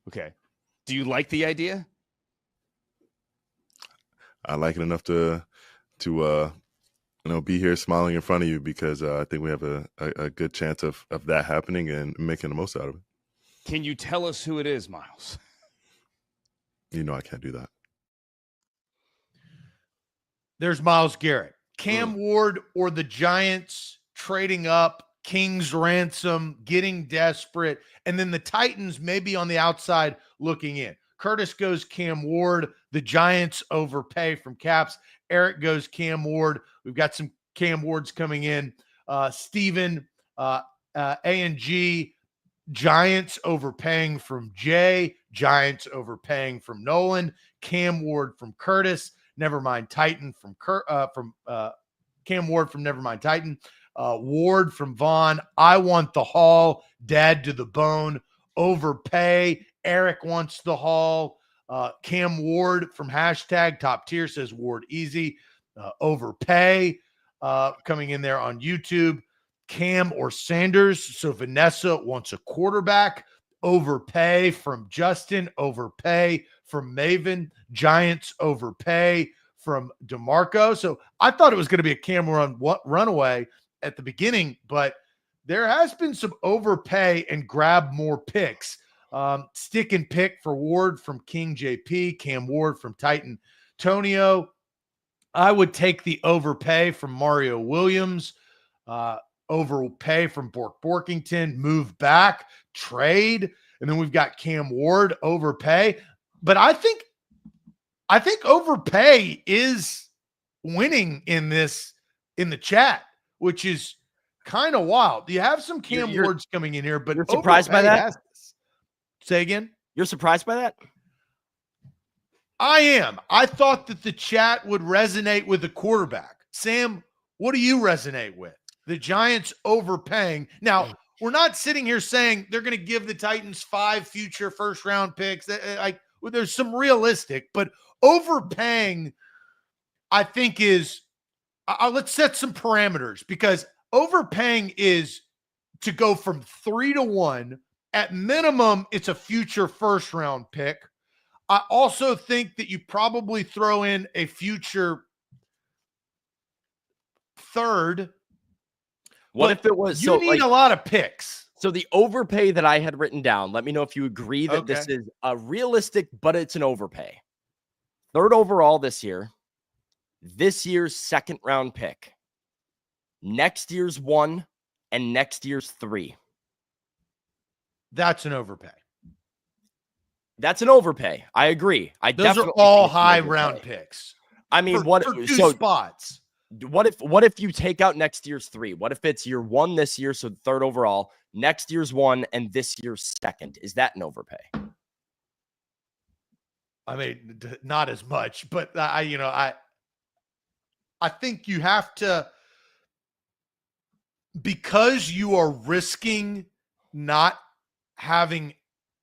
Okay. Do you like the idea? I like it enough to be here smiling in front of you, because I think we have a good chance of that happening and making the most out of it. Can you tell us who it is, Myles? You know I can't do that. There's Myles Garrett. Cam Ward or the Giants trading up, King's ransom, getting desperate, and then the Titans maybe on the outside looking in. Curtis goes Cam Ward. The Giants overpay from Caps. Eric goes Cam Ward. We've got some Cam Wards coming in. Steven, A&G, Giants overpaying from Jay, Giants overpaying from Nolan, Cam Ward from Curtis, Nevermind Titan from Cam Ward from Nevermind Titan, Ward from Vaughn. I want the haul, dad to the bone, overpay. Eric wants the haul. Cam Ward from hashtag top tier says Ward easy, overpay, coming in there on YouTube. Cam or Sanders. So Vanessa wants a quarterback. Overpay from Justin. Overpay from Maven. Giants overpay from DeMarco. So I thought it was going to be a Cam runaway at the beginning, but there has been some overpay and grab more picks. Stick and pick for Ward from King JP. Cam Ward from Titan Tonio. I would take the overpay from Mario Williams. Overpay from Borkington, move back, trade, and then we've got Cam Ward, overpay. But I think overpay is winning in the chat, which is kind of wild. You have some Cam Wards coming in here, but you're surprised by that? Say again? You're surprised by that? I am. I thought that the chat would resonate with the quarterback. Sam, what do you resonate with? The Giants overpaying. Now, we're not sitting here saying they're going to give the Titans 5 future first-round picks. There's some realistic, but overpaying, I think, is let's set some parameters, because overpaying is to go from 3 to 1. At minimum, it's a future first-round pick. I also think that you probably throw in a future third. What if it was? You need a lot of picks. So the overpay that I had written down, let me know if you agree that this is a realistic, but it's an overpay. 3rd overall this year, this year's 2nd round pick, next year's 1, and next year's 3. That's an overpay. That's an overpay. I agree. Those are all high round picks. I mean, for 2 spots. What if you take out next year's 3? What if it's year 1 this year, so 3rd overall, next year's 1, and this year's 2nd? Is that an overpay? I mean, not as much, but I think you have to, because you are risking not having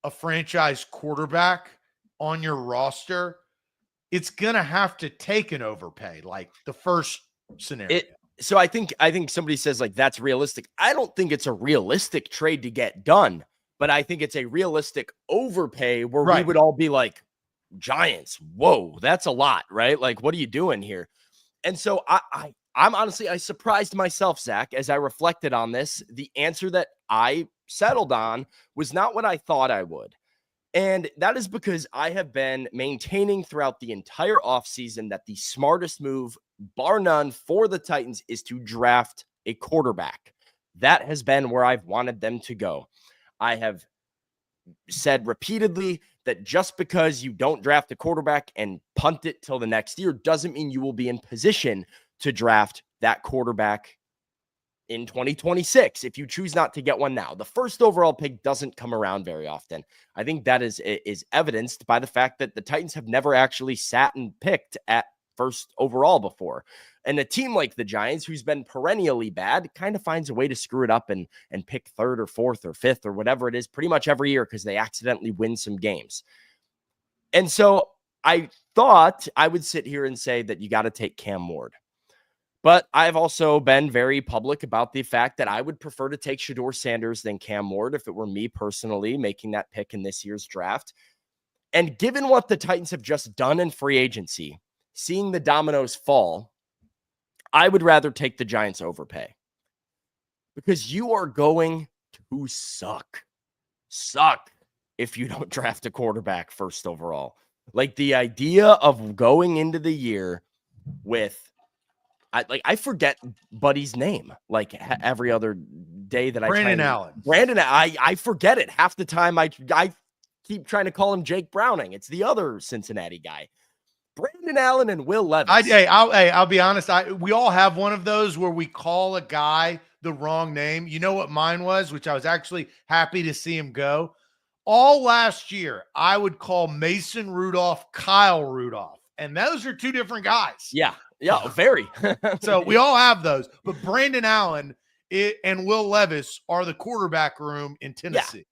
a franchise quarterback on your roster, it's going to have to take an overpay, like the first scenario. So I think somebody says like that's realistic. I don't think it's a realistic trade to get done, but I think it's a realistic overpay where we would all be like, Giants, whoa, that's a lot, right? Like, what are you doing here? And so I'm honestly, I surprised myself, Zach, as I reflected on this. The answer that I settled on was not what I thought I would. And that is because I have been maintaining throughout the entire offseason that the smartest move, bar none, for the Titans is to draft a quarterback. That has been where I've wanted them to go. I have said repeatedly that just because you don't draft a quarterback and punt it till the next year doesn't mean you will be in position to draft that quarterback in 2026 if you choose not to get one now. The 1st overall pick doesn't come around very often. I think that is evidenced by the fact that the Titans have never actually sat and picked at 1st overall before. And a team like the Giants, who's been perennially bad, kind of finds a way to screw it up and pick 3rd or 4th or 5th or whatever it is pretty much every year because they accidentally win some games. And so I thought I would sit here and say that you got to take Cam Ward. But I've also been very public about the fact that I would prefer to take Shador Sanders than Cam Ward if it were me personally making that pick in this year's draft. And given what the Titans have just done in free agency, seeing the dominoes fall, I would rather take the Giants overpay. Because you are going to suck if you don't draft a quarterback 1st overall. Like the idea of going into the year with, I forget Buddy's name like every other day that Brandon Allen. I forget it half the time. I keep trying to call him Jake Browning. It's the other Cincinnati guy. Brandon Allen and Will Levis. I'll be honest. We all have one of those where we call a guy the wrong name. You know what mine was, which I was actually happy to see him go. All last year, I would call Mason Rudolph Kyle Rudolph, and those are two different guys. Yeah, very. So we all have those. But Brandon Allen and Will Levis are the quarterback room in Tennessee. Yeah.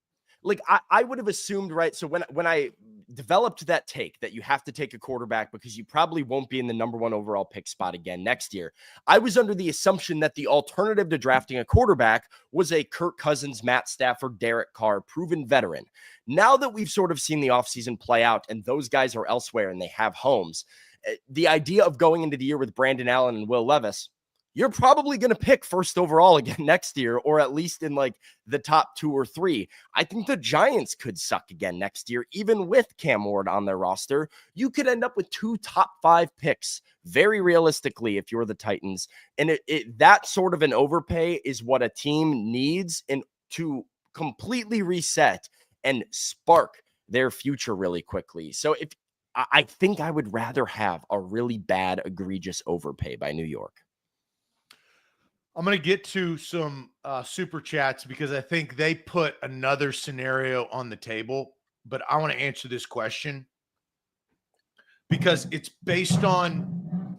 Like I would have assumed, right? So when I developed that take that you have to take a quarterback because you probably won't be in the number 1 overall pick spot again next year, I was under the assumption that the alternative to drafting a quarterback was a Kirk Cousins, Matt Stafford, Derek Carr, proven veteran. Now that we've sort of seen the offseason play out and those guys are elsewhere and they have homes, the idea of going into the year with Brandon Allen and Will Levis, you're probably going to pick first overall again next year, or at least in like the top 2 or 3. I think the Giants could suck again next year, even with Cam Ward on their roster. You could end up with 2 top 5 picks, very realistically, if you're the Titans. And that sort of an overpay is what a team needs to completely reset and spark their future really quickly. So I think I would rather have a really bad, egregious overpay by New York. I'm going to get to some super chats because I think they put another scenario on the table, but I want to answer this question because it's based on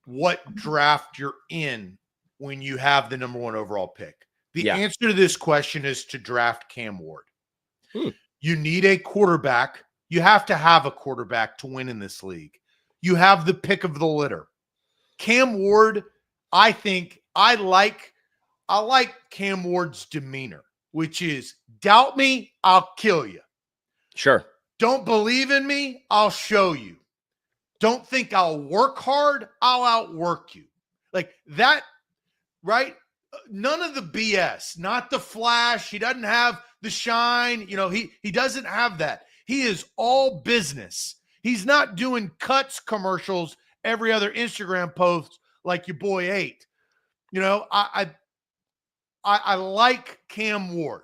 what draft you're in when you have the number 1 overall pick. The answer to this question is to draft Cam Ward. You need a quarterback. You have to have a quarterback to win in this league. You have the pick of the litter. Cam Ward, I think I like Cam Ward's demeanor, which is doubt me, I'll kill you. Sure. Don't believe in me, I'll show you. Don't think I'll work hard, I'll outwork you. Like that, right? None of the BS, not the flash. He doesn't have the shine. He doesn't have that. He is all business. He's not doing cuts commercials every other Instagram post like your boy ate. I like Cam Ward.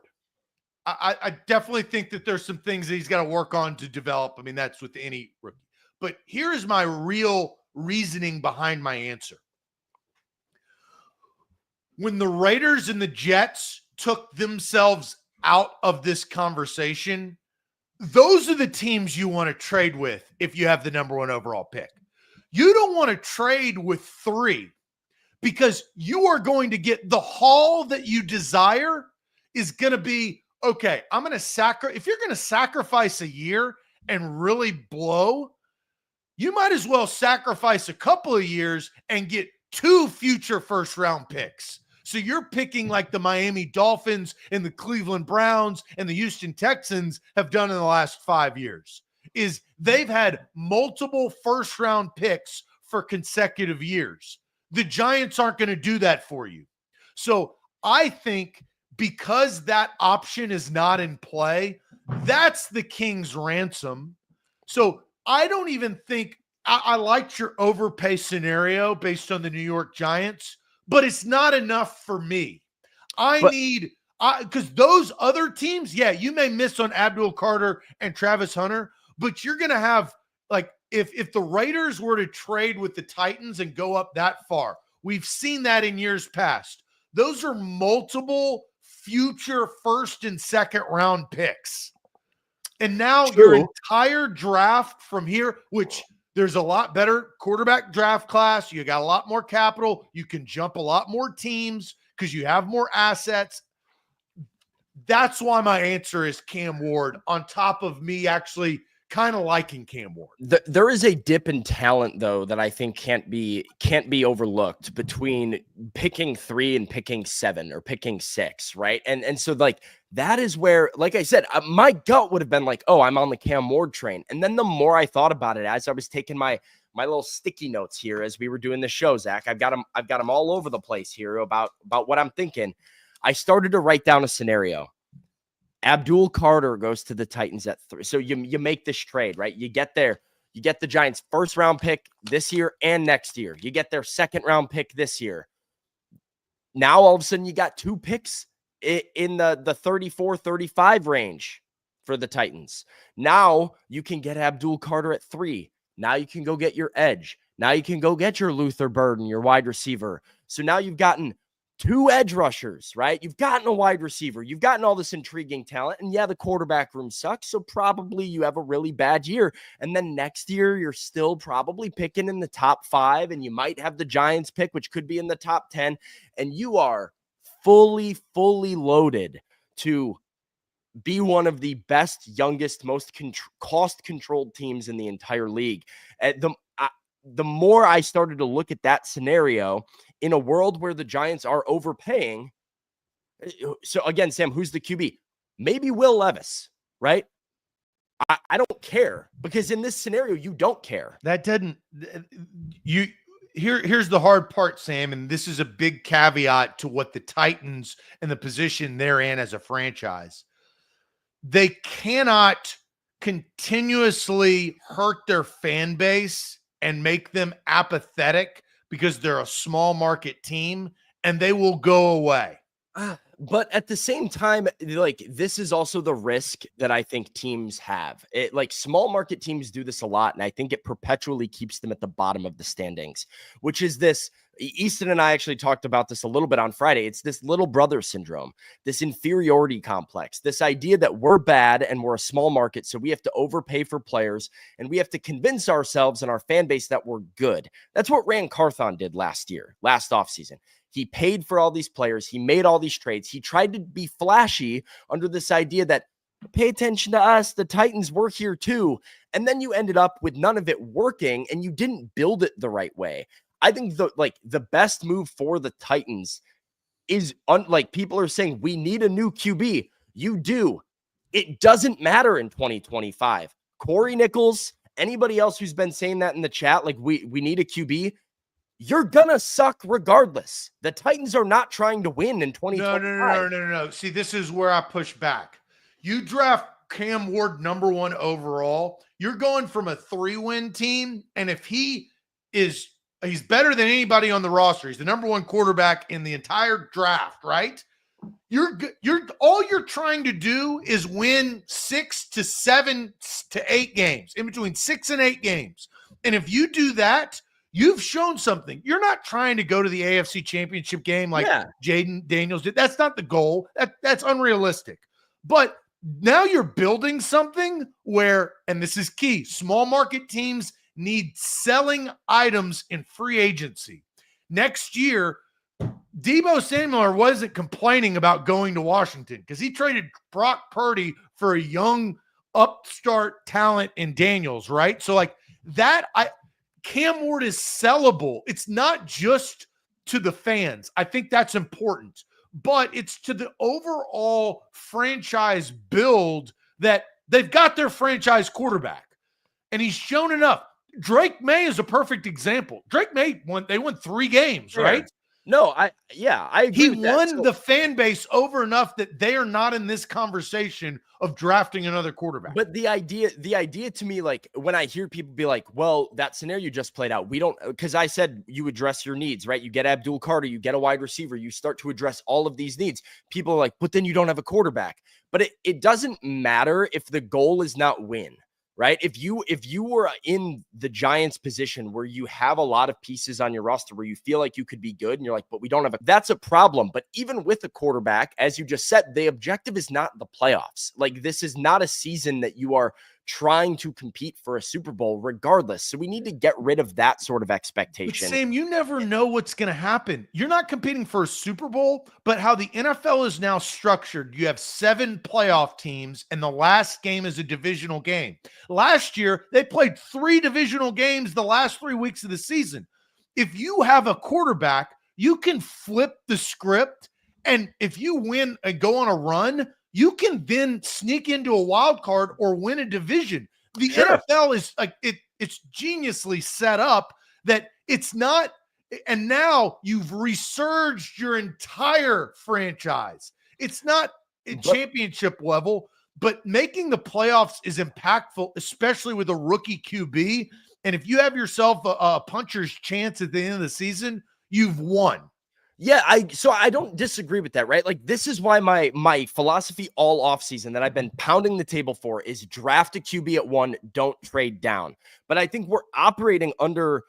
I definitely think that there's some things that he's got to work on to develop. I mean, that's with any rookie. But here is my real reasoning behind my answer. When the Raiders and the Jets took themselves out of this conversation, those are the teams you want to trade with if you have the number 1 overall pick. You don't want to trade with 3 because you are going to get the haul that you desire is going to be, okay, I'm going to if you're going to sacrifice a year and really blow, you might as well sacrifice a couple of years and get 2 future first round picks. So you're picking like the Miami Dolphins and the Cleveland Browns and the Houston Texans have done in the last 5 years, is they've had multiple first round picks for consecutive years. The Giants aren't going to do that for you. So I think because that option is not in play, that's the king's ransom. So I don't even think I liked your overpay scenario based on the New York Giants, but it's not enough for me. Because those other teams, you may miss on Abdul Carter and Travis Hunter, but you're going to have, like, if the Raiders were to trade with the Titans and go up that far, we've seen that in years past. Those are multiple future first and second round picks. And now your entire draft from here, which there's a lot better quarterback draft class. You got a lot more capital. You can jump a lot more teams because you have more assets. That's why my answer is Cam Ward, on top of me actually kind of liking Cam Ward. There is a dip in talent, though, that I think can't be overlooked between picking 3 and picking 7 or picking 6, right? And so like that is where, like I said, my gut would have been like, oh, I'm on the Cam Ward train. And then the more I thought about it, as I was taking my little sticky notes here as we were doing the show, Zach, I've got them all over the place here about what I'm thinking. I started to write down a scenario. Abdul Carter goes to the Titans at 3. So you make this trade, right? You get there. You get the Giants' first round pick this year and next year. You get their second round pick this year. Now, all of a sudden, you got 2 picks in the 34, 35 range for the Titans. Now you can get Abdul Carter at 3. Now you can go get your edge. Now you can go get your Luther Burden, your wide receiver. So now you've gotten 2 edge rushers, right? You've gotten a wide receiver. You've gotten all this intriguing talent. And yeah, the quarterback room sucks. So probably you have a really bad year. And then next year, you're still probably picking in the top 5. And you might have the Giants pick, which could be in the top 10. And you are fully loaded to be one of the best, youngest, most cost-controlled teams in the entire league. The more I started to look at that scenario in a world where the Giants are overpaying. So again, Sam, who's the QB? Maybe Will Levis, right? I don't care, because in this scenario, you don't care. That doesn't here's the hard part, Sam, and this is a big caveat to what the Titans and the position they're in as a franchise. They cannot continuously hurt their fan base and make them apathetic because they're a small market team, and they will go away. But at the same time, like, this is also the risk that I think teams have. Small market teams do this a lot, and I think it perpetually keeps them at the bottom of the standings, which is this. Easton and I actually talked about this a little bit on Friday. It's this little brother syndrome, this inferiority complex, this idea that we're bad and we're a small market, so we have to overpay for players, and we have to convince ourselves and our fan base that we're good. That's what Rand Carthon did last offseason. He paid for all these players. He made all these trades. He tried to be flashy under this idea that, pay attention to us, the Titans, we're here too. And then you ended up with none of it working, and you didn't build it the right way. I think the best move for the Titans is, people are saying we need a new QB. You do. It doesn't matter in 2025. Corey Nichols, anybody else who's been saying that in the chat, like we need a QB, you're gonna suck regardless. The Titans are not trying to win in 2025. No. See, this is where I push back. You draft Cam Ward #1 overall, you're going from a 3-win team, and if he's better than anybody on the roster. He's the #1 quarterback in the entire draft, right? All you're trying to do is win 6 to 7 to 8 games, in between 6 and 8 games. And if you do that, you've shown something. You're not trying to go to the AFC Championship game like Jaden Daniels did. That's not the goal. That's unrealistic. But now you're building something where, and this is key, small market teams need selling items in free agency. Next year, Deebo Samuel wasn't complaining about going to Washington because he traded Brock Purdy for a young upstart talent in Daniels, right? So Cam Ward is sellable. It's not just to the fans. I think that's important, but it's to the overall franchise build that they've got their franchise quarterback, and he's shown enough. Drake May is a perfect example. Drake May they won 3 games, right? No, I agree. He won the fan base over enough that they are not in this conversation of drafting another quarterback. But the idea to me, like, when I hear people be like, well, that scenario you just played out, we don't, because I said you address your needs, right? You get Abdul Carter, you get a wide receiver, you start to address all of these needs. People are like, but then you don't have a quarterback. But it doesn't matter if the goal is not win. Right? If you were in the Giants position where you have a lot of pieces on your roster where you feel like you could be good and you're like, but we don't have that's a problem. But even with a quarterback, as you just said, the objective is not the playoffs. Like, this is not a season that you are trying to compete for a Super Bowl regardless. So we need to get rid of that sort of expectation. But Sam, you never know what's going to happen. You're not competing for a Super Bowl, but how the NFL is now structured, you have 7 playoff teams and the last game is a divisional game. Last year, they played 3 divisional games the last 3 weeks of the season. If you have a quarterback, you can flip the script, and if you win and go on a run, you can then sneak into a wild card or win a division. The NFL is like it's geniusly set up that it's not, and now you've resurged your entire franchise. It's not a championship level, but making the playoffs is impactful, especially with a rookie QB. And if you have yourself a puncher's chance at the end of the season, you've won. Yeah, I don't disagree with that, right? Like, this is why my philosophy all offseason that I've been pounding the table for is draft a QB at 1, don't trade down. But I think we're operating under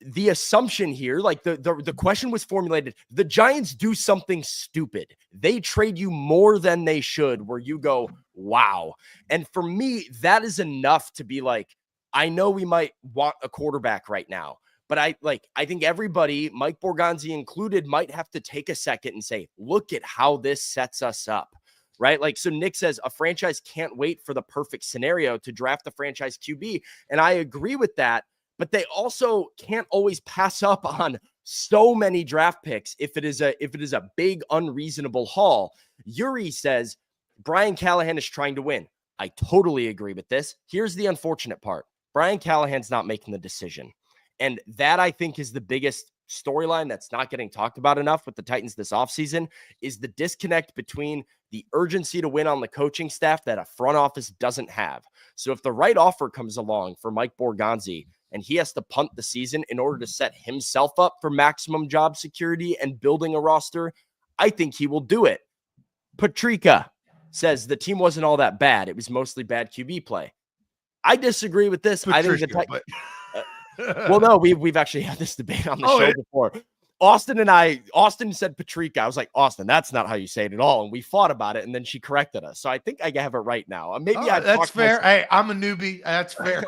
the assumption here, like the question was formulated, the Giants do something stupid. They trade you more than they should, where you go, wow. And for me, that is enough to be like, I know we might want a quarterback right now. But I think everybody, Mike Borgonzi included, might have to take a second and say, look at how this sets us up, right? Like, so Nick says a franchise can't wait for the perfect scenario to draft the franchise QB. And I agree with that, but they also can't always pass up on so many draft picks if it is a big unreasonable haul. Yuri says Brian Callahan is trying to win. I totally agree with this. Here's the unfortunate part. Brian Callahan's not making the decision. And that, I think, is the biggest storyline that's not getting talked about enough with the Titans this offseason, is the disconnect between the urgency to win on the coaching staff that a front office doesn't have. So if the right offer comes along for Mike Borgonzi and he has to punt the season in order to set himself up for maximum job security and building a roster, I think he will do it. Patrika says the team wasn't all that bad. It was mostly bad QB play. I disagree with this. Patricia, I think the Titans... Well, no, we've actually had this debate on the show before. Austin said Patrika. I was like, Austin, that's not how you say it at all. And we fought about it, and then she corrected us. So I think I have it right now. Maybe that's fair. Hey, I'm a newbie. That's fair.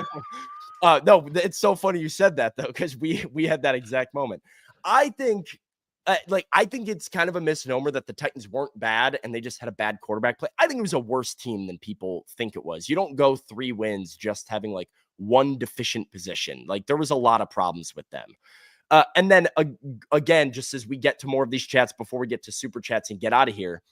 No, it's so funny you said that, though, because we had that exact moment. I think it's kind of a misnomer that the Titans weren't bad and they just had a bad quarterback play. I think it was a worse team than people think it was. You don't go 3 wins just having like one deficient position. Like, there was a lot of problems with them. And then again, just as we get to more of these chats before we get to super chats and get out of here,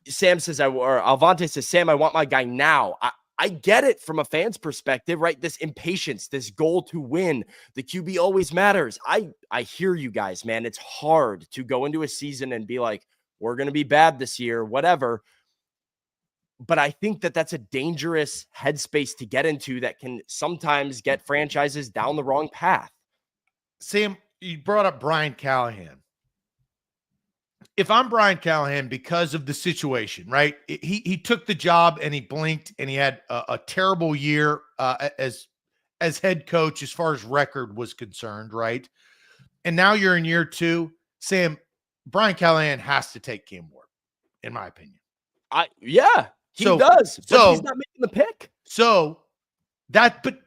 Sam says, Alvante says, Sam, I want my guy now. I get it from a fan's perspective, right? This impatience, this goal to win, the QB always matters. I hear you guys, man. It's hard to go into a season and be like, we're going to be bad this year, whatever. But I think that that's a dangerous headspace to get into that can sometimes get franchises down the wrong path. Sam, you brought up Brian Callahan. If I'm Brian Callahan, because of the situation, right? He took the job and he blinked and he had a terrible year as head coach as far as record was concerned, right? And now you're in year 2. Sam, Brian Callahan has to take Cam Ward, in my opinion. He does. But he's not making the pick. But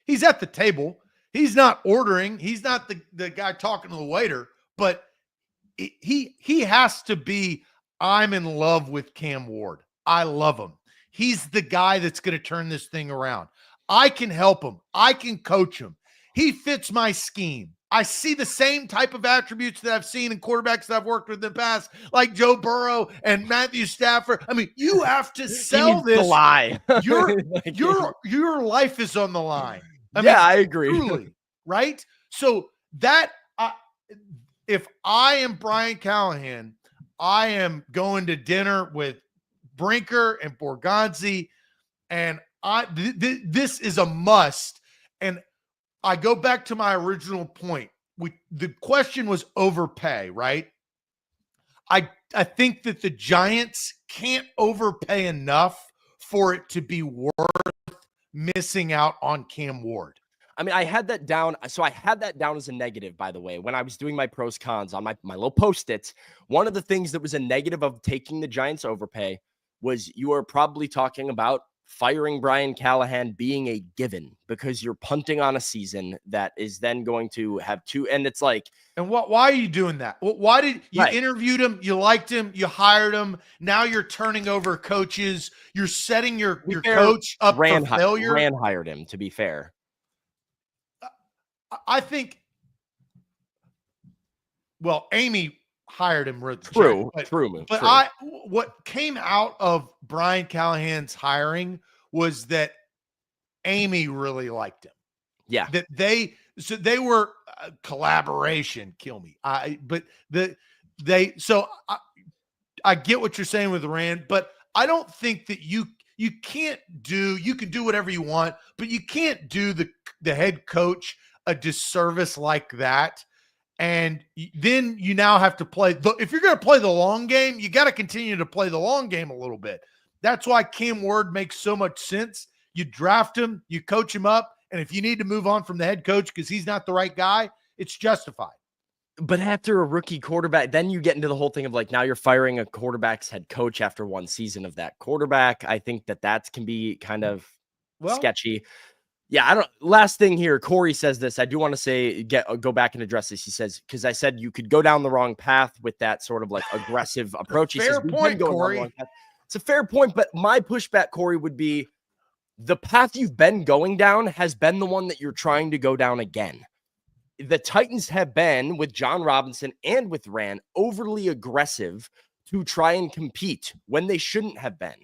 he's at the table. He's not ordering. He's not the guy talking to the waiter, but he has to be, I'm in love with Cam Ward. I love him. He's the guy that's going to turn this thing around. I can help him. I can coach him. He fits my scheme. I see the same type of attributes that I've seen in quarterbacks that I've worked with in the past, like Joe Burrow and Matthew Stafford. I mean, you have to sell this. Lie. Your life is on the line. I agree. Truly, right? So that if I am Brian Callahan, I am going to dinner with Brinker and Borgonzi, and this is a must. And I go back to my original point. The question was overpay, right? I think that the Giants can't overpay enough for it to be worth missing out on Cam Ward. I mean, I had that down. So I had that down as a negative, by the way, when I was doing my pros cons on my little Post-its. One of the things that was a negative of taking the Giants overpay was you are probably talking about firing Brian Callahan being a given, because you're punting on a season that is then going to have 2. And it's like, and why are you doing that? Why did you interviewed him? You liked him. You hired him. Now you're turning over coaches. You're setting your coach up for failure. Rand hired him, to be fair. I think, well, Amy hired him. True. What came out of Brian Callahan's hiring was that Amy really liked him. Yeah. That they were collaboration. Kill me. I get what you're saying with Rand, but I don't think that you can do whatever you want, but you can't do the head coach a disservice like that And then you now have to play. If you're going to play the long game, you got to continue to play the long game a little bit. That's why Cam Ward makes so much sense. You draft him, you coach him up, and if you need to move on from the head coach because he's not the right guy, it's justified. But after a rookie quarterback, then you get into the whole thing of like, now you're firing a quarterback's head coach after one season of that quarterback. I think that can be kind of sketchy. Yeah, I don't. Last thing here, Corey says this. I do want to say, go back and address this. He says, because I said you could go down the wrong path with that sort of like aggressive approach. He Fair says, point, Corey. It's a fair point, but my pushback, Corey, would be the path you've been going down has been the one that you're trying to go down again. The Titans have been, with John Robinson and with Rand, overly aggressive to try and compete when they shouldn't have been.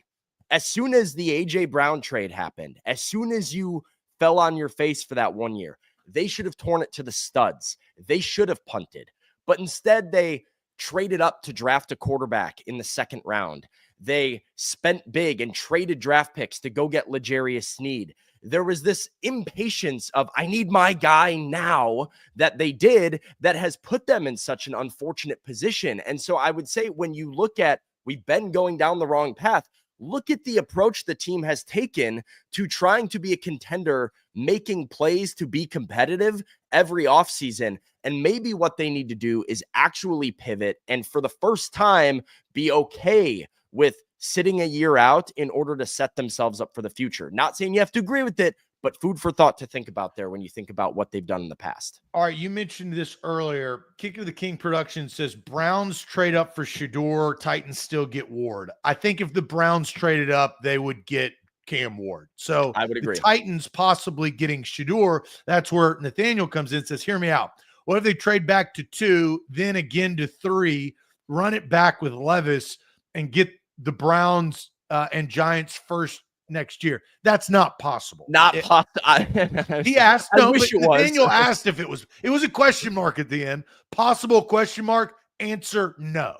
As soon as the A.J. Brown trade happened, as soon as you fell on your face for that 1 year, they should have torn it to the studs. They should have punted. But instead, they traded up to draft a quarterback in the second round. They spent big and traded draft picks to go get L'Jarius Sneed. There was this impatience of, I need my guy now, that they did, that has put them in such an unfortunate position. And so I would say, when you look at, we've been going down the wrong path, look at the approach the team has taken to trying to be a contender, making plays to be competitive every offseason. And maybe what they need to do is actually pivot and, for the first time, be okay with sitting a year out in order to set themselves up for the future. Not saying you have to agree with it, but food for thought to think about there when you think about what they've done in the past. All right, you mentioned this earlier. Kick of the King Production says Browns trade up for Shador, Titans still get Ward. I think if the Browns traded up, they would get Cam Ward. So I would agree. The Titans possibly getting Shador, that's where Nathaniel comes in and says, hear me out. What if they trade back to 2, then again to 3, run it back with Levis, and get the Browns and Giants first next year? That's not possible. Not possible. He asked. I wish it was. Daniel asked if it was. It was a question mark at the end. Possible question mark. Answer no.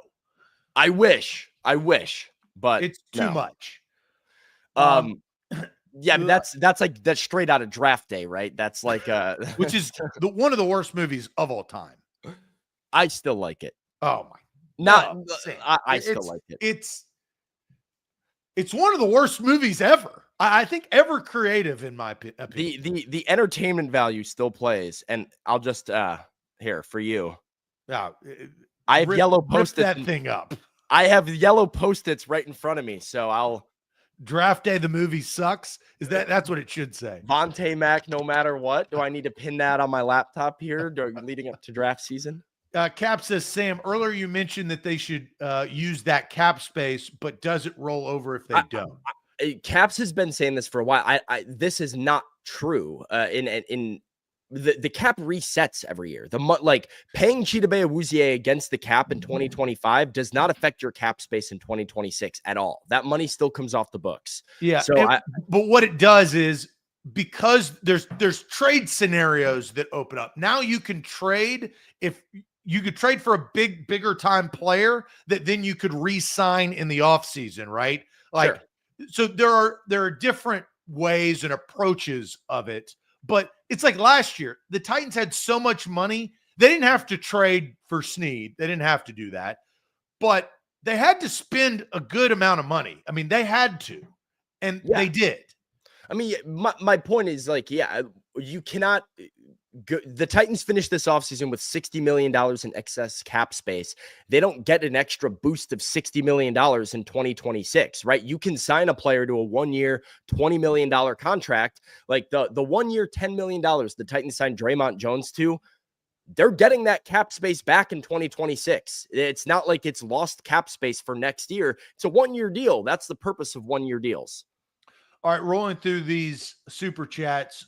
I wish, but it's too much. Yeah, I mean, that's straight out of Draft Day, right? That's like which is one of the worst movies of all time. I still like it. Oh my! I still like it. It's one of the worst movies ever. I think ever creative, in my opinion. The entertainment value still plays, and I'll just here for you. Yeah, I have yellow post-its. That thing up. I have yellow post-its right in front of me, so I'll. Draft Day, the movie sucks. That's what it should say? Vontae Mack, no matter what. Do I need to pin that on my laptop here leading up to draft season? Cap says, Sam, earlier you mentioned that they should use that cap space, but does it roll over if they don't? Caps has been saying this for a while. This is not true. The cap resets every year. Paying Chidobe Awuzie against the cap in 2025 does not affect your cap space in 2026 at all. That money still comes off the books. Yeah. So but what it does is, because there's trade scenarios that open up. Now you can trade if you could trade for a bigger time player that then you could re-sign in the offseason, right? Like, sure. So there are different ways and approaches of it, but it's like last year, the Titans had so much money, they didn't have to trade for Sneed. They didn't have to do that, but they had to spend a good amount of money. I mean, they had to, and they did. I mean, my point is, like, you cannot the Titans finished this offseason with $60 million in excess cap space. They don't get an extra boost of $60 million in 2026, right? You can sign a player to a 1-year, $20 million contract. Like the 1 year, $10 million the Titans signed Draymond Jones to, they're getting that cap space back in 2026. It's not like it's lost cap space for next year. It's a 1-year deal. That's the purpose of 1-year deals. All right, rolling through these super chats.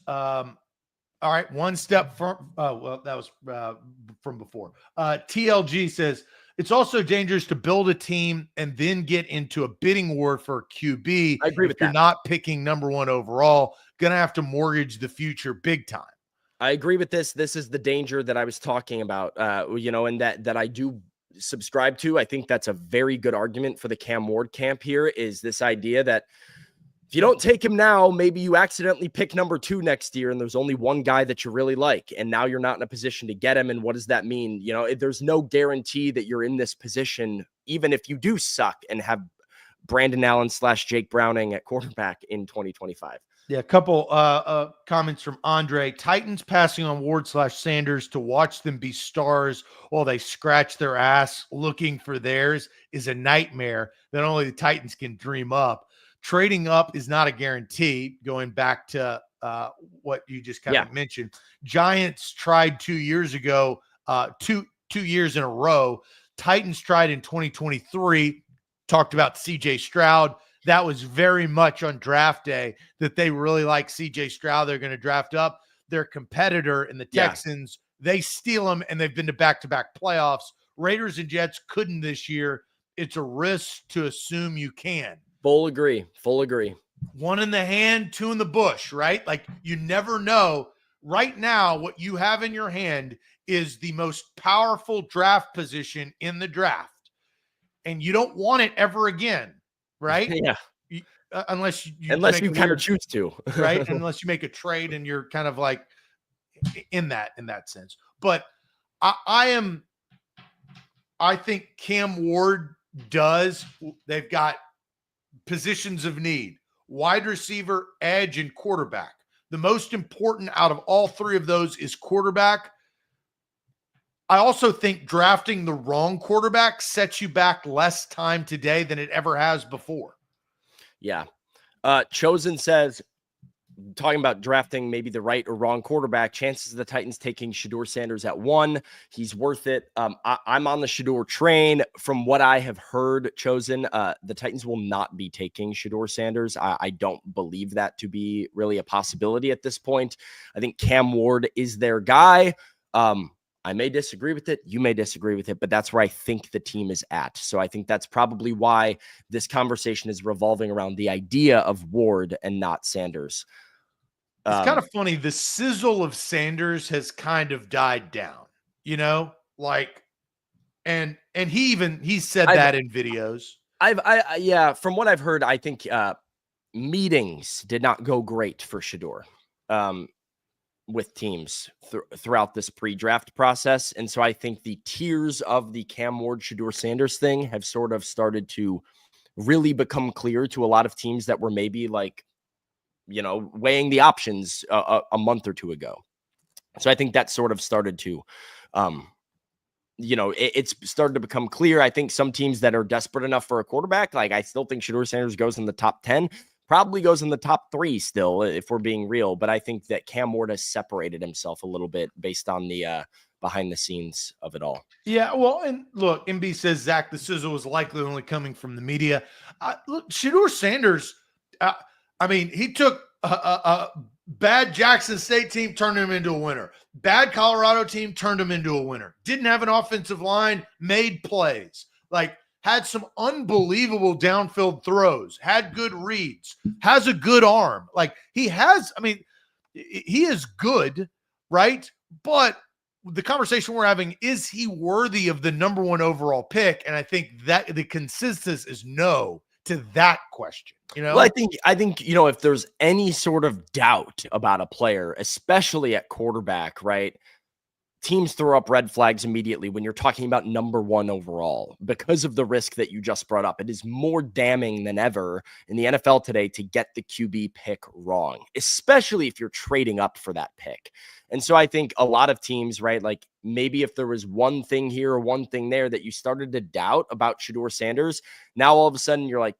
All right, one step from, that was from before. TLG says, it's also dangerous to build a team and then get into a bidding war for QB. I agree with that. You're not picking number 1 overall. Going to have to mortgage the future big time. I agree with this. This is the danger that I was talking about, and that I do subscribe to. I think that's a very good argument for the Cam Ward camp here, is this idea that If you don't take him now, maybe you accidentally pick number 2 next year and there's only one guy that you really like. And now you're not in a position to get him. And what does that mean? You know, there's no guarantee that you're in this position, even if you do suck and have Brandon Allen / Jake Browning at quarterback in 2025. Yeah, a couple comments from Andre. Titans passing on Ward / Sanders to watch them be stars while they scratch their ass looking for theirs is a nightmare that only the Titans can dream up. Trading up is not a guarantee, going back to what you just kind of mentioned. Giants tried 2 years ago, two years in a row. Titans tried in 2023, talked about CJ Stroud. That was very much on draft day that they really like CJ Stroud. They're going to draft up. Their competitor in the Texans, they steal them, and they've been to back-to-back playoffs. Raiders and Jets couldn't this year. It's a risk to assume you can. Full agree. 1 in the hand, 2 in the bush, right? Like, you never know. Right now, what you have in your hand is the most powerful draft position in the draft, and you don't want it ever again, right? Yeah. Unless you kind of choose to, right? Unless you make a trade and you're kind of like in that sense. But I think Cam Ward does. They've got positions of need: wide receiver, edge, and quarterback. The most important out of all 3 of those is quarterback. I also think drafting the wrong quarterback sets you back less time today than it ever has before. Yeah. Chosen says, talking about drafting maybe the right or wrong quarterback, chances of the Titans taking Shador Sanders at 1. He's worth it. I'm on the Shador train. From what I have heard, Chosen, the Titans will not be taking Shador Sanders. I don't believe that to be really a possibility at this point. I think Cam Ward is their guy. I may disagree with it. You may disagree with it, but that's where I think the team is at. So I think that's probably why this conversation is revolving around the idea of Ward and not Sanders. It's kind of funny. The sizzle of Sanders has kind of died down, you know, like, and he said that in videos. Yeah, from what I've heard, I think meetings did not go great for Shador with teams throughout this pre-draft process. And so I think the tiers of the Cam Ward Shador Sanders thing have sort of started to really become clear to a lot of teams that were maybe like, you know, weighing the options a month or 2 ago. So I think that sort of started to, you know, it's started to become clear. I think some teams that are desperate enough for a quarterback, like I still think Shador Sanders goes in the top 10, probably goes in the top 3 still, if we're being real. But I think that Cam Ward has separated himself a little bit based on the behind the scenes of it all. Yeah, well, and look, MB says, Zach, the sizzle was likely only coming from the media. Look, Shador Sanders, I mean, he took a bad Jackson State team, turned him into a winner. Bad Colorado team, turned him into a winner. Didn't have an offensive line, made plays. Like, had some unbelievable downfield throws, had good reads, has a good arm. Like, he is good, right? But the conversation we're having, is he worthy of the number 1 overall pick? And I think that the consensus is no to that question. You know, well, I think, you know, if there's any sort of doubt about a player, especially at quarterback, right? Teams throw up red flags immediately when you're talking about number 1 overall because of the risk that you just brought up. It is more damning than ever in the NFL today to get the QB pick wrong, especially if you're trading up for that pick. And so I think a lot of teams, right, like maybe if there was one thing here or one thing there that you started to doubt about Shador Sanders, now all of a sudden you're like,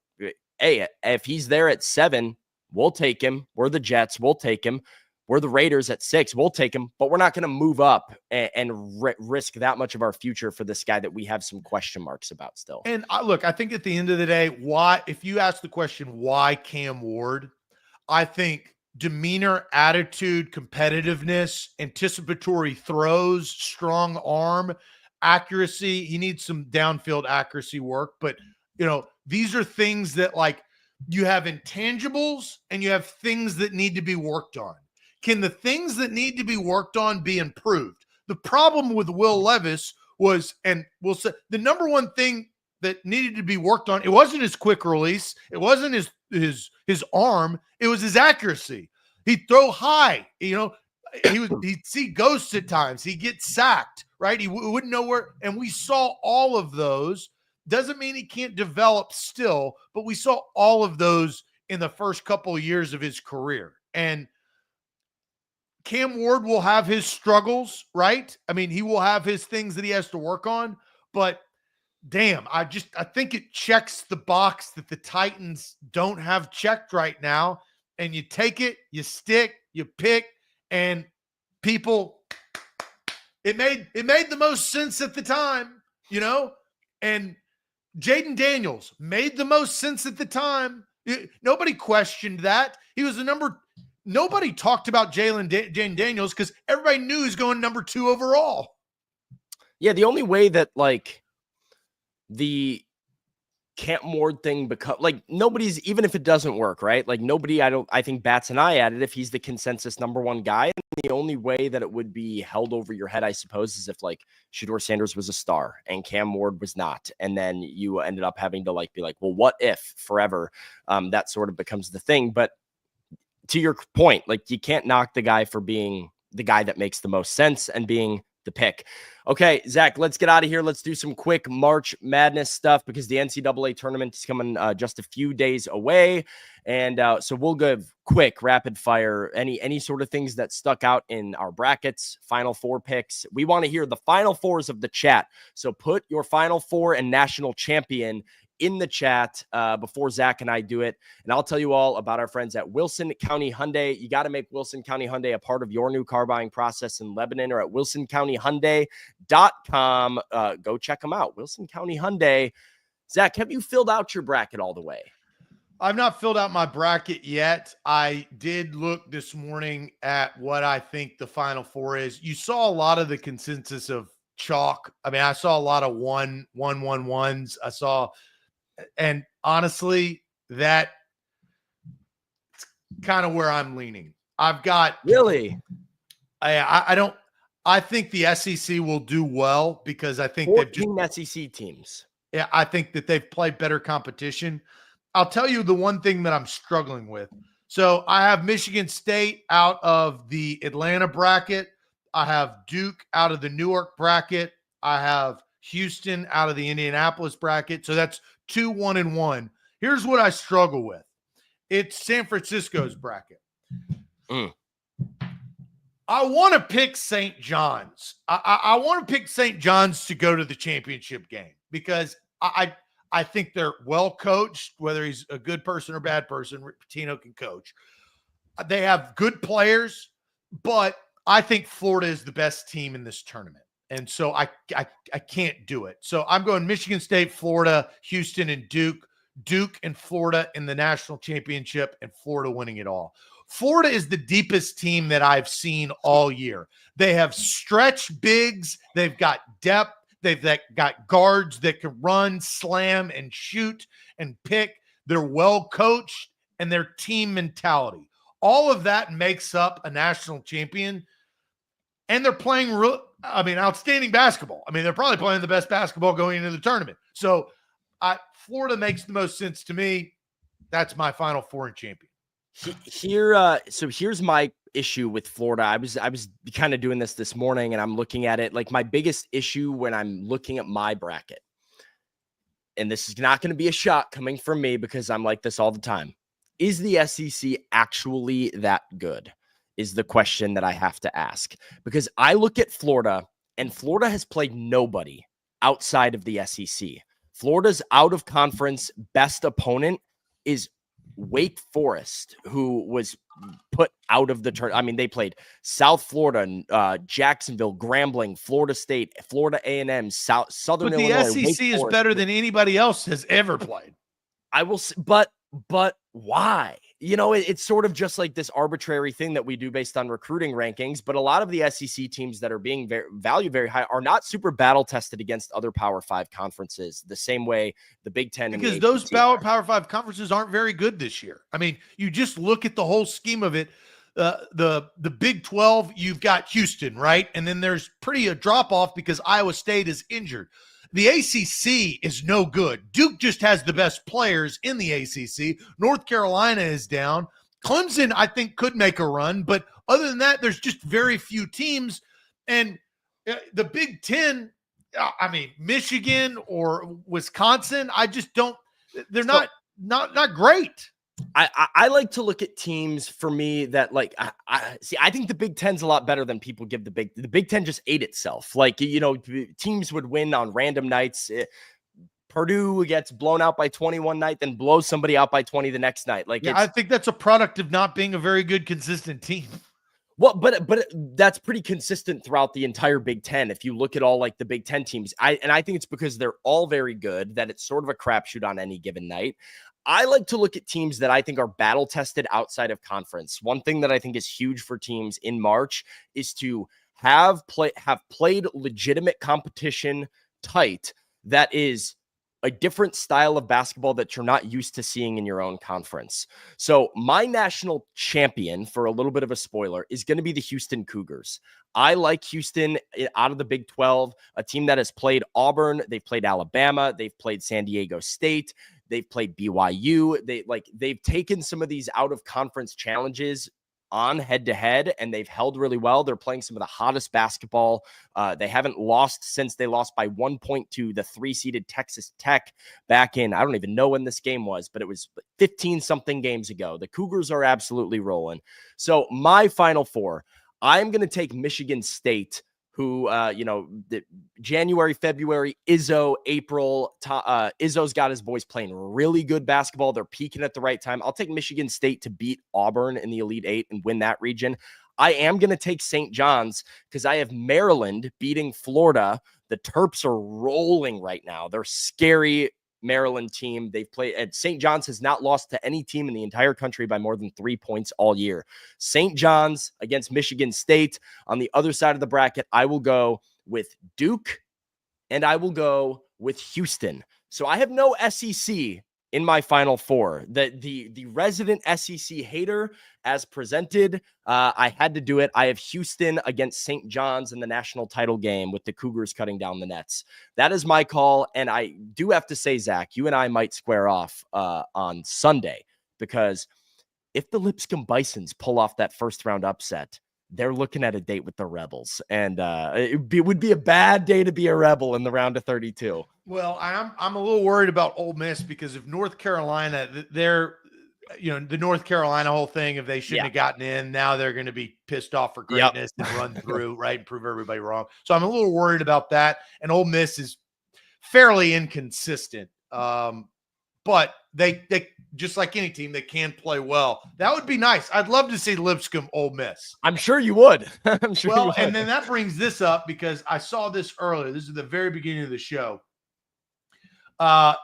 hey, if he's there at 7, we'll take him. We're the Jets. We'll take him. We're the Raiders at 6. We'll take him, but we're not going to move up and risk that much of our future for this guy that we have some question marks about still. And look, I think at the end of the day, why, if you ask the question, why Cam Ward, I think demeanor, attitude, competitiveness, anticipatory throws, strong arm, accuracy. He needs some downfield accuracy work, but you know, these are things that, like, you have intangibles and you have things that need to be worked on. Can the things that need to be worked on be improved? The problem with Will Levis was, and we'll say the number 1 thing that needed to be worked on, it wasn't his quick release. It wasn't his his arm. It was his accuracy. He'd throw high. He'd see ghosts at times. He'd get sacked, right? He wouldn't know where. And we saw all of those. Doesn't mean he can't develop still, but we saw all of those in the first couple of years of his career. And Cam Ward will have his struggles, right? I mean, he will have his things that he has to work on, but damn, I think it checks the box that the Titans don't have checked right now. And you take it, you stick, you pick, and people, it made the most sense at the time, and Jaden Daniels made the most sense at the time. Nobody questioned that. He was the number. Nobody talked about Jaden Daniels because everybody knew he's going number 2 overall. Yeah, the only way that the Camp Ward thing nobody's, even if it doesn't work, right? Nobody, I think bats an eye at it if he's the consensus number 1 guy. And the only way that it would be held over your head, I suppose, is if Shador Sanders was a star and Cam Ward was not. And then you ended up having to be well, what if forever? That sort of becomes the thing. But to your point, you can't knock the guy for being the guy that makes the most sense and being the pick. Okay, Zach, let's get out of here. Let's do some quick March Madness stuff because the NCAA tournament is coming just a few days away. And so we'll give quick rapid fire, any sort of things that stuck out in our brackets, Final Four picks. We want to hear the Final Fours of the chat. So put your Final Four and national champion in the chat before Zach and I do it. And I'll tell you all about our friends at Wilson County Hyundai. You got to make Wilson County Hyundai a part of your new car buying process in Lebanon or at wilsoncountyhyundai.com. Go check them out. Wilson County Hyundai. Zach, have you filled out your bracket all the way? I've not filled out my bracket yet. I did look this morning at what I think the Final Four is. You saw a lot of the consensus of chalk. I mean, I saw a lot of 1-1-1-1s. I saw, and honestly, that's kind of where I'm leaning. I've got really. I think the SEC will do well because I think 14 SEC teams. Yeah, I think that they've played better competition. I'll tell you the one thing that I'm struggling with. So I have Michigan State out of the Atlanta bracket. I have Duke out of the Newark bracket. I have Houston out of the Indianapolis bracket. So that's 2 1-1. Here's what I struggle with. It's San Francisco's bracket. I want to pick St. John's. I want to pick St. John's to go to the championship game because I think they're well coached, whether he's a good person or bad person. Rick Pitino can coach. They have good players, but I think Florida is the best team in this tournament. And so I can't do it. So I'm going Michigan State, Florida, Houston, and Duke. Duke and Florida in the national championship and Florida winning it all. Florida is the deepest team that I've seen all year. They have stretch bigs. They've got depth. They've got guards that can run, slam, and shoot and pick. They're well coached and their team mentality. All of that makes up a national champion. And they're playing outstanding basketball. I mean, they're probably playing the best basketball going into the tournament. So Florida makes the most sense to me. That's my Final Four and champion. So here's my issue with Florida. I was kind of doing this morning and I'm looking at it. My biggest issue when I'm looking at my bracket, and this is not going to be a shot coming from me because I'm like this all the time. Is the SEC actually that good? Is the question that I have to ask, because I look at Florida and Florida has played nobody outside of the SEC. Florida's out of conference best opponent is Wake Forest, who was put out of the tournament. I mean, they played South Florida, Jacksonville, Grambling, Florida State, Florida A&M, Southern Illinois. But the SEC is better than anybody else has ever played. I will, but why? It's sort of just like this arbitrary thing that we do based on recruiting rankings. But a lot of the SEC teams that are being valued very high are not super battle tested against other Power 5 conferences the same way the Big Ten. Because those Power 5 conferences aren't very good this year. I mean, you just look at the whole scheme of it. The Big 12, you've got Houston, right? And then there's a drop off because Iowa State is injured. the ACC is no good. Duke just has the best players in the ACC. North Carolina is down. Clemson, I think, could make a run, but other than that, there's just very few teams. And the Big Ten, I mean, Michigan or Wisconsin, I just don't. They're not great. I like to look at teams for me that like I think the Big Ten's a lot better than people give the Big Ten just ate itself. Like, you know, teams would win on random nights. Purdue gets blown out by 20 one night, then blows somebody out by 20 the next night. Like, I think that's a product of not being a very good, consistent team. Well, but that's pretty consistent throughout the entire Big Ten. If you look at all like the Big Ten teams, I think it's because they're all very good that it's sort of a crapshoot on any given night. I like to look at teams that I think are battle tested outside of conference. One thing that I think is huge for teams in March is to have played legitimate competition tight that is a different style of basketball that you're not used to seeing in your own conference. So my national champion, for a little bit of a spoiler, is going to be the Houston Cougars. I like Houston out of the Big 12, a team that has played Auburn, they've played Alabama, they've played San Diego State, they've played BYU. They've taken some of these out of conference challenges on head-to-head, and they've held really well. They're playing some of the hottest basketball. They haven't lost since they lost by 1 point to the 3-seeded Texas Tech back in, I don't even know when this game was, but it was 15-something games ago. The Cougars are absolutely rolling. So my Final Four, I'm going to take Michigan State, who, the January, February, Izzo, April, Izzo's got his boys playing really good basketball. They're peaking at the right time. I'll take Michigan State to beat Auburn in the Elite Eight and win that region. I am going to take St. John's because I have Maryland beating Florida. The Terps are rolling right now. They're scary. Maryland team. They've played at St. John's has not lost to any team in the entire country by more than 3 points all year. St. John's against Michigan State. On the other side of the bracket, I will go with Duke and I will go with Houston. So I have no SEC in my Final Four. The resident SEC hater as presented, I had to do it. I have Houston against St. John's in the national title game with the Cougars cutting down the nets. That is my call. And I do have to say, Zach, you and I might square off on Sunday, because if the Lipscomb Bisons pull off that first round upset, they're looking at a date with the Rebels, and it would be a bad day to be a Rebel in the round of 32. Well, I'm a little worried about Ole Miss because if North Carolina, they're, the North Carolina whole thing, if they shouldn't have gotten in, now they're going to be pissed off for greatness and run through, right, and prove everybody wrong. So I'm a little worried about that. And Ole Miss is fairly inconsistent. But they just like any team, they can play well. That would be nice. I'd love to see Lipscomb Ole Miss. I'm sure you would. I'm sure you would. And then that brings this up because I saw this earlier. This is the very beginning of the show.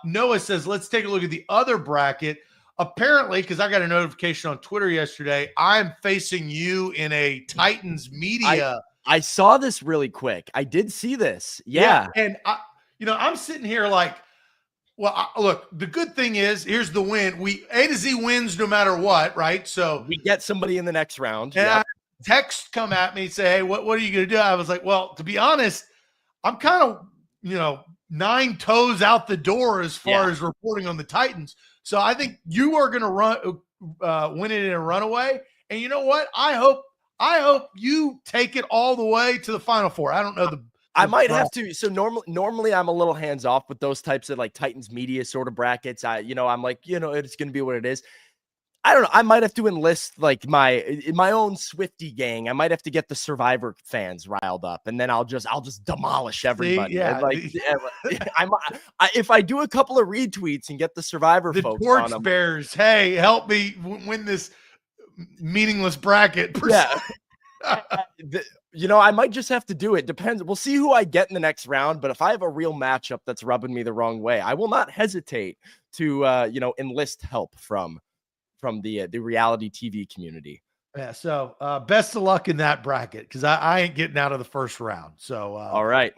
Noah says, let's take a look at the other bracket. Apparently, because I got a notification on Twitter yesterday, I'm facing you in a Titans media. I saw this really quick. I did see this. Yeah. And I'm sitting here like, well, look, the good thing is, here's the win. A to Z wins no matter what, right? So we get somebody in the next round. And text come at me, say, hey, what are you going to do? I was like, well, to be honest, I'm kind of, 9 toes out the door as far as reporting on the Titans. So I think you are going to win it in a runaway. And you know what? I hope you take it all the way to the Final Four. I don't know I might have to. So normally I'm a little hands off with those types of like Titans media sort of brackets. I'm like, it's going to be what it is. I don't know. I might have to enlist like my own Swiftie gang. I might have to get the Survivor fans riled up, and then I'll just demolish everybody. If I do a couple of retweets and get the Survivor folks Torch on them, Bears, hey, help me win this meaningless bracket. Yeah. I might just have to do it. Depends. We'll see who I get in the next round. But if I have a real matchup that's rubbing me the wrong way, I will not hesitate to, enlist help from the reality TV community. Yeah. So best of luck in that bracket, because I ain't getting out of the first round. So all right.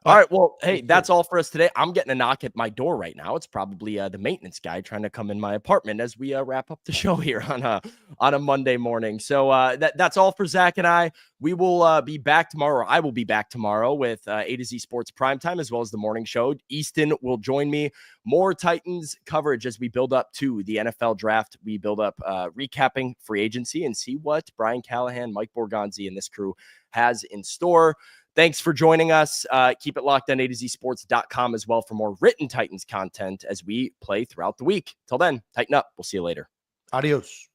All right. Well, hey, that's all for us today. I'm getting a knock at my door right now. It's probably the maintenance guy trying to come in my apartment as we wrap up the show here on a Monday morning. So that's all for Zach and I. We will be back tomorrow. I will be back tomorrow with A to Z Sports Primetime as well as the morning show. Easton will join me. More Titans coverage as we build up to the NFL draft. We build up recapping free agency and see what Brian Callahan, Mike Borgonzi, and this crew has in store. Thanks for joining us. Keep it locked on A2Zsports.com as well for more written Titans content as we play throughout the week. Till then, tighten up. We'll see you later. Adios.